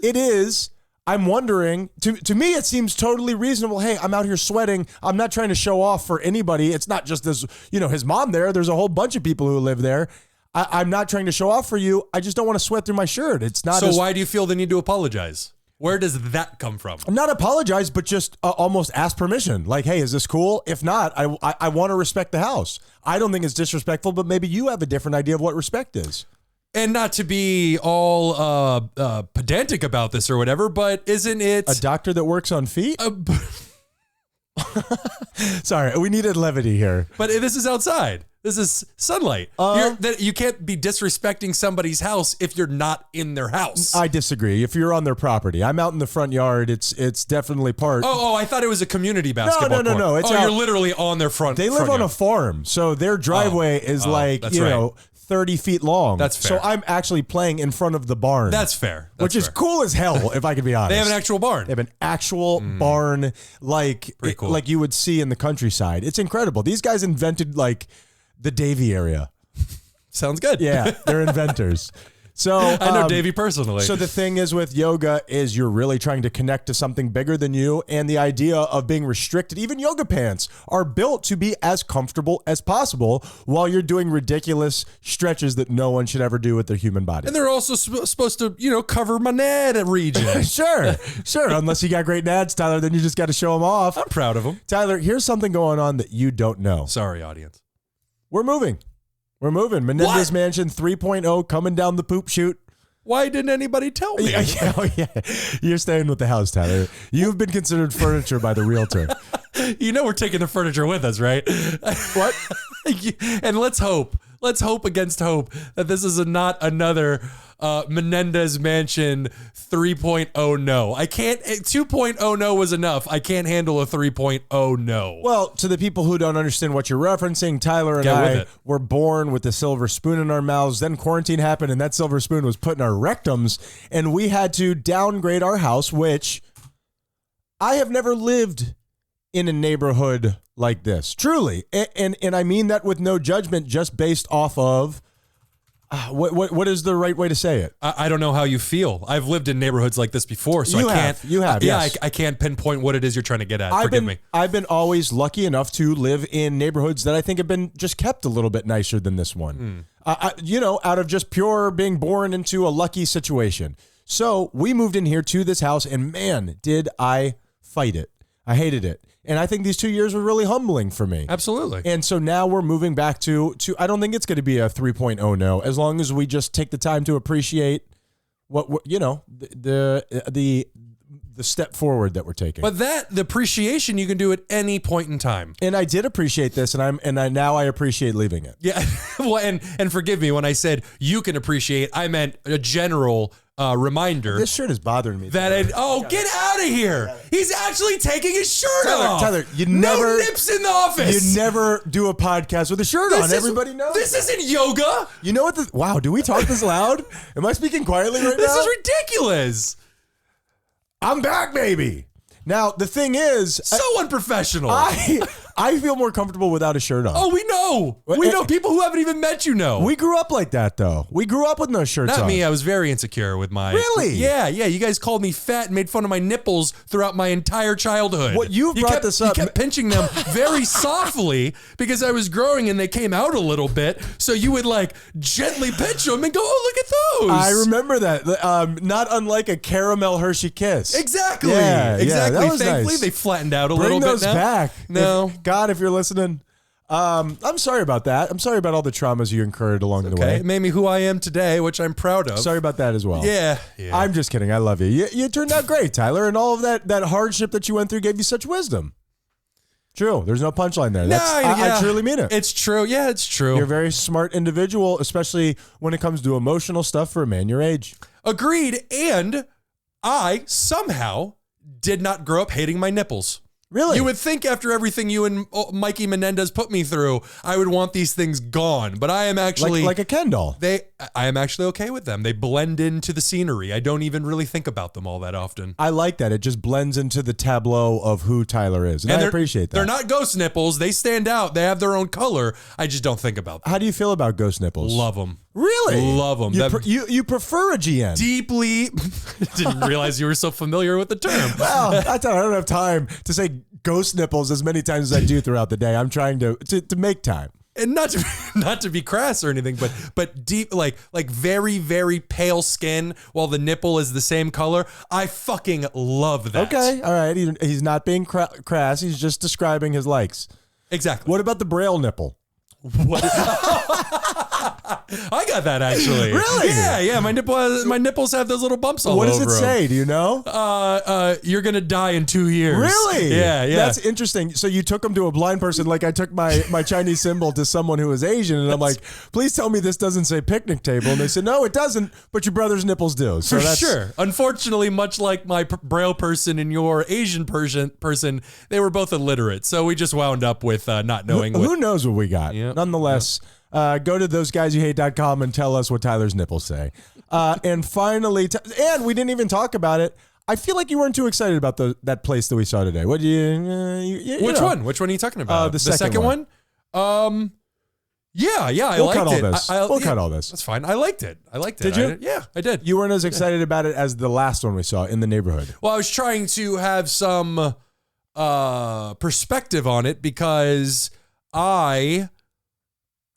It is. I'm wondering, to me, it seems totally reasonable. Hey, I'm out here sweating. I'm not trying to show off for anybody. It's not just this, his mom there. There's a whole bunch of people who live there. I'm not trying to show off for you. I just don't want to sweat through my shirt. It's not. So why do you feel the need to apologize? Where does that come from? Not apologize, but just almost ask permission. Like, hey, is this cool? If not, I want to respect the house. I don't think it's disrespectful, but maybe you have a different idea of what respect is. And not to be all pedantic about this or whatever, but isn't it... A doctor that works on feet? Sorry, we needed levity here. But this is outside. This is sunlight. You can't be disrespecting somebody's house if you're not in their house. I disagree. If you're on their property, I'm out in the front yard. It's definitely part. Oh, I thought it was a community basketball court. No. You're literally on their front. They live on yard. a farm, so their driveway is 30 feet long. That's fair. So I'm actually playing in front of the barn. That's fair. Which is cool as hell, if I can be honest. They have an actual barn. They have an actual barn like you would see in the countryside. It's incredible. These guys invented the Davie area. Sounds good. Yeah, they're inventors. So I know Davey personally. So the thing is with yoga is you're really trying to connect to something bigger than you, and the idea of being restricted, even yoga pants are built to be as comfortable as possible while you're doing ridiculous stretches that no one should ever do with their human body. And they're also supposed to, cover my nad region. Sure. Unless you got great nads, Tyler, then you just got to show them off. I'm proud of them. Tyler, here's something going on that you don't know. Sorry, audience. We're moving. Menendez Mansion 3.0 coming down the poop chute. Why didn't anybody tell me? Yeah. You're staying with the house, Tyler. You've been considered furniture by the realtor. We're taking the furniture with us, right? What? And let's hope against hope that this is not another Menendez Mansion 3.0 no. I can't, 2.0 no was enough. I can't handle a 3.0 no. Well, to the people who don't understand what you're referencing, Tyler and I were born with the silver spoon in our mouths. Then quarantine happened and that silver spoon was put in our rectums and we had to downgrade our house, which I have never lived in a neighborhood like this. Truly. And I mean that with no judgment, just based off of what is the right way to say it? I don't know how you feel. I've lived in neighborhoods like this before, so You have, yes. I can't pinpoint what it is you're trying to get at. Forgive me. I've been always lucky enough to live in neighborhoods that I think have been just kept a little bit nicer than this one. Out of just pure being born into a lucky situation. So we moved in here to this house, and man, did I fight it. I hated it. And I think these 2 years were really humbling for me. Absolutely. And so now we're moving back to I don't think it's going to be a 3.0 no, as long as we just take the time to appreciate what the step forward that we're taking. But the appreciation you can do at any point in time. And I did appreciate this, and now I appreciate leaving it. Yeah. Well, and forgive me when I said you can appreciate, I meant a general reminder. This shirt is bothering me. That get out of here! He's actually taking his shirt off. Tyler, no nips in the office. You never do a podcast with a shirt on. Everybody knows. This isn't yoga. You know what? Wow, do we talk this loud? Am I speaking quietly right now? This is ridiculous. I'm back, baby. Now, the thing is... So unprofessional. I feel more comfortable without a shirt on. Oh, we know. We know. People who haven't even met you know. We grew up like that, though. We grew up with no shirts on. Not me. I was very insecure with my... Really? Yeah. You guys called me fat and made fun of my nipples throughout my entire childhood. You brought this up. You kept pinching them very softly because I was growing and they came out a little bit. So you would like gently pinch them and go, oh, look at those. I remember that. Not unlike a caramel Hershey Kiss. Exactly. Yeah, exactly. that was Thankfully, nice. they flattened out a Bring little bit those now. back. No. God, if you're listening. I'm sorry about that. I'm sorry about all the traumas you incurred along the way. It made me who I am today, which I'm proud of. Sorry about that as well. Yeah. I'm just kidding. I love you. You turned out great, Tyler, and all of that hardship that you went through gave you such wisdom. True. There's no punchline there. I truly mean it. It's true. Yeah, it's true. You're a very smart individual, especially when it comes to emotional stuff for a man your age. Agreed. And I somehow did not grow up hating my nipples. Really? You would think after everything you and Mikey Menendez put me through, I would want these things gone. But I am actually... Like a Ken doll. I am actually okay with them. They blend into the scenery. I don't even really think about them all that often. I like that. It just blends into the tableau of who Tyler is. And I appreciate that. They're not ghost nipples. They stand out. They have their own color. I just don't think about them. How do you feel about ghost nipples? Love them. Really? Love them. You prefer a GN? Deeply. Didn't realize you were so familiar with the term. Well, I don't have time to say ghost nipples as many times as I do throughout the day. I'm trying to make time. And not to be crass or anything, but deep, like very, very pale skin while the nipple is the same color. I fucking love that. Okay, all right. He's not being crass. He's just describing his likes. Exactly. What about the braille nipple? What? I got that actually. Really? Yeah. My nipples have those little bumps all over them. What does it say? Do you know? You're gonna die in 2 years. Really? Yeah. That's interesting. So you took them to a blind person, like I took my Chinese symbol to someone who was Asian, and I'm like, please tell me this doesn't say picnic table, and they said, no, it doesn't, but your brother's nipples do. So For sure. Unfortunately, much like my Braille person and your Asian person, they were both illiterate, so we just wound up with not knowing. Who knows what we got? Yep. Nonetheless. Go to thoseguysyouhate.com and tell us what Tyler's nipples say. And finally, and we didn't even talk about it. I feel like you weren't too excited about that place that we saw today. What do you Which one? Which one are you talking about? The second one. Yeah, I we'll liked cut all it. This. We'll cut all this. That's fine. I liked it. Did you? Yeah, I did. You weren't as excited about it as the last one we saw in the neighborhood. Well, I was trying to have some perspective on it because I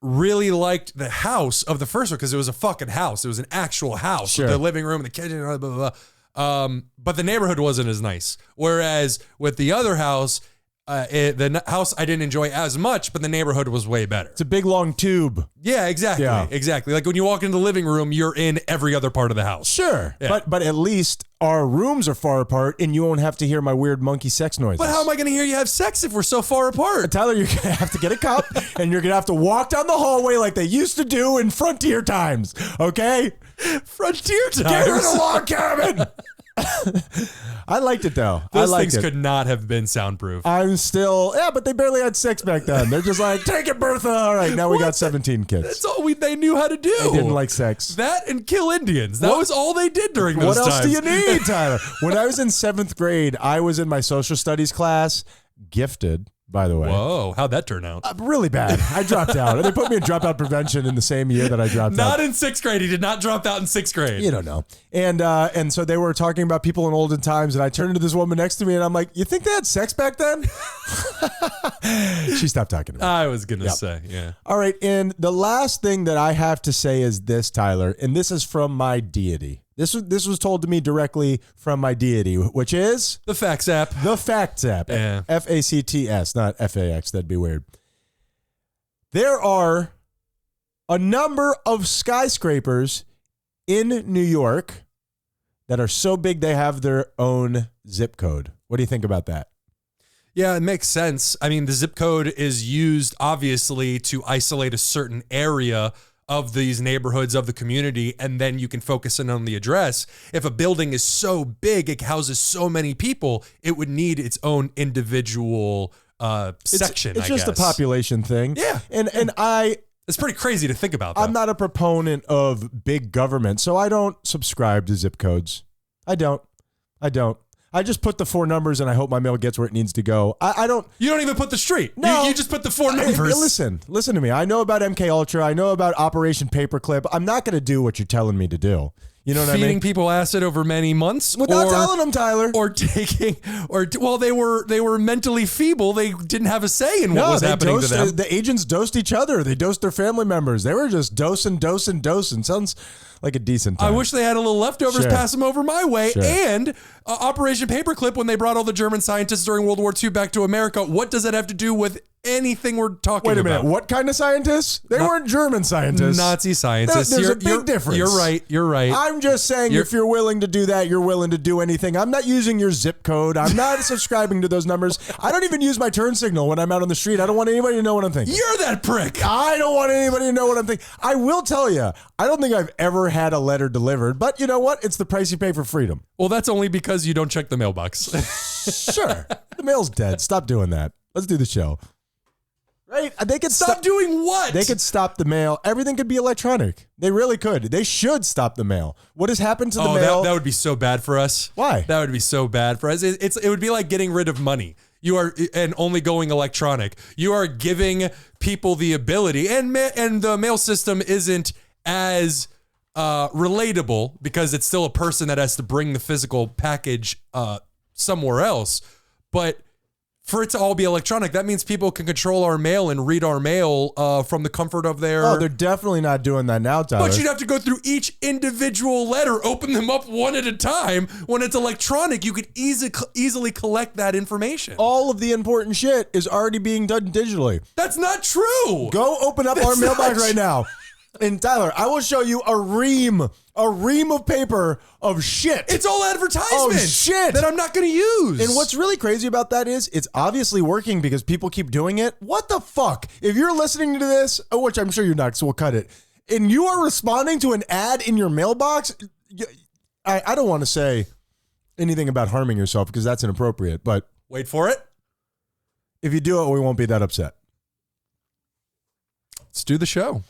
really liked the house of the first one because it was a fucking house. It was an actual house Sure. with the living room and the kitchen, blah, blah, blah. But the neighborhood wasn't as nice. Whereas with the other house, the house I didn't enjoy as much, but the neighborhood was way better. It's a big long tube. Yeah, exactly. Yeah. Exactly. Like when you walk into the living room, you're in every other part of the house. Sure. Yeah. But at least our rooms are far apart and you won't have to hear my weird monkey sex noises. But how am I going to hear you have sex if we're so far apart? Tyler, you're going to have to get a cup and you're going to have to walk down the hallway like they used to do in frontier times. Okay? Frontier times. Get rid of log cabin. I liked it though. Those I liked things it. could not have been soundproof. I'm still, but they barely had sex back then. They're just like, take it, Bertha. All right, now we got 17 kids. That's all they knew how to do. They didn't like sex. That and kill Indians. That was all they did during those What else times. do you need, Tyler? When I was in 7th grade, I was in my social studies class, gifted, by the way. Whoa, how'd that turn out? Really bad. I dropped out. They put me in dropout prevention in the same year that I dropped out. Not in 6th grade. He did not drop out in 6th grade. You don't know. And so they were talking about people in olden times, and I turned to this woman next to me, and I'm like, you think they had sex back then? She stopped talking to me. I was going to say, yeah. All right, and the last thing that I have to say is this, Tyler, and this is from my deity. This was told to me directly from my deity, which is The Facts app. the Facts app. Yeah. FACTS, not FAX. That'd be weird. There are a number of skyscrapers in New York that are so big they have their own zip code. What do you think about that? Yeah, it makes sense. I mean, the zip code is used obviously to isolate a certain area of these neighborhoods of the community, and then you can focus in on the address. If a building is so big, it houses so many people, it would need its own individual section. It's I just guess. a population thing. Yeah. And It's pretty crazy to think about. Though. I'm not a proponent of big government, so I don't subscribe to zip codes. I don't. I just put the 4 numbers and I hope my mail gets where it needs to go. I don't. You don't even put the street. No. You just put the 4 numbers. Listen to me. I know about MK Ultra. I know about Operation Paperclip. I'm not going to do what you're telling me to do. You know what I mean? Feeding people acid over many months, Without telling them, Tyler. or taking, well, they were mentally feeble. They didn't have a say in what was happening to them. The agents dosed each other. They dosed their family members. They were just dosing. Sounds like a decent time. I wish they had a little leftovers. Sure. Pass them over my way. Sure. And Operation Paperclip, when they brought all the German scientists during World War II back to America, what does that have to do with anything we're talking about? Wait a minute. What kind of scientists? They weren't German scientists. Nazi scientists. There's a big difference. You're right. I'm just saying, if you're willing to do that, you're willing to do anything. I'm not using your zip code. I'm not subscribing to those numbers. I don't even use my turn signal when I'm out on the street. I don't want anybody to know what I'm thinking. You're that prick. I don't want anybody to know what I'm thinking. I will tell you, I don't think I've ever had a letter delivered, but you know what? It's the price you pay for freedom. Well, that's only because you don't check the mailbox. Sure. The mail's dead. Stop doing that. Let's do the show. Right? They could Stop doing what? They could stop the mail. Everything could be electronic. They really could. They should stop the mail. What has happened to the mail? That would be so bad for us. Why? That would be so bad for us. It would be like getting rid of money. You are and only going electronic. You are giving people the ability, and the mail system isn't as relatable because it's still a person that has to bring the physical package somewhere else. But for it to all be electronic, that means people can control our mail and read our mail from the comfort of their... Oh, they're definitely not doing that now, Tyler. But you'd have to go through each individual letter, open them up one at a time. When it's electronic, you could easily collect that information. All of the important shit is already being done digitally. That's not true. Go open up our mailbox right now. And Tyler, I will show you a ream of paper of shit. It's all advertisement. Oh, shit. That I'm not going to use. And what's really crazy about that is it's obviously working because people keep doing it. What the fuck? If you're listening to this, which I'm sure you're not, so we'll cut it, and you are responding to an ad in your mailbox, I don't want to say anything about harming yourself because that's inappropriate, but Wait for it. if you do it, we won't be that upset. Let's do the show.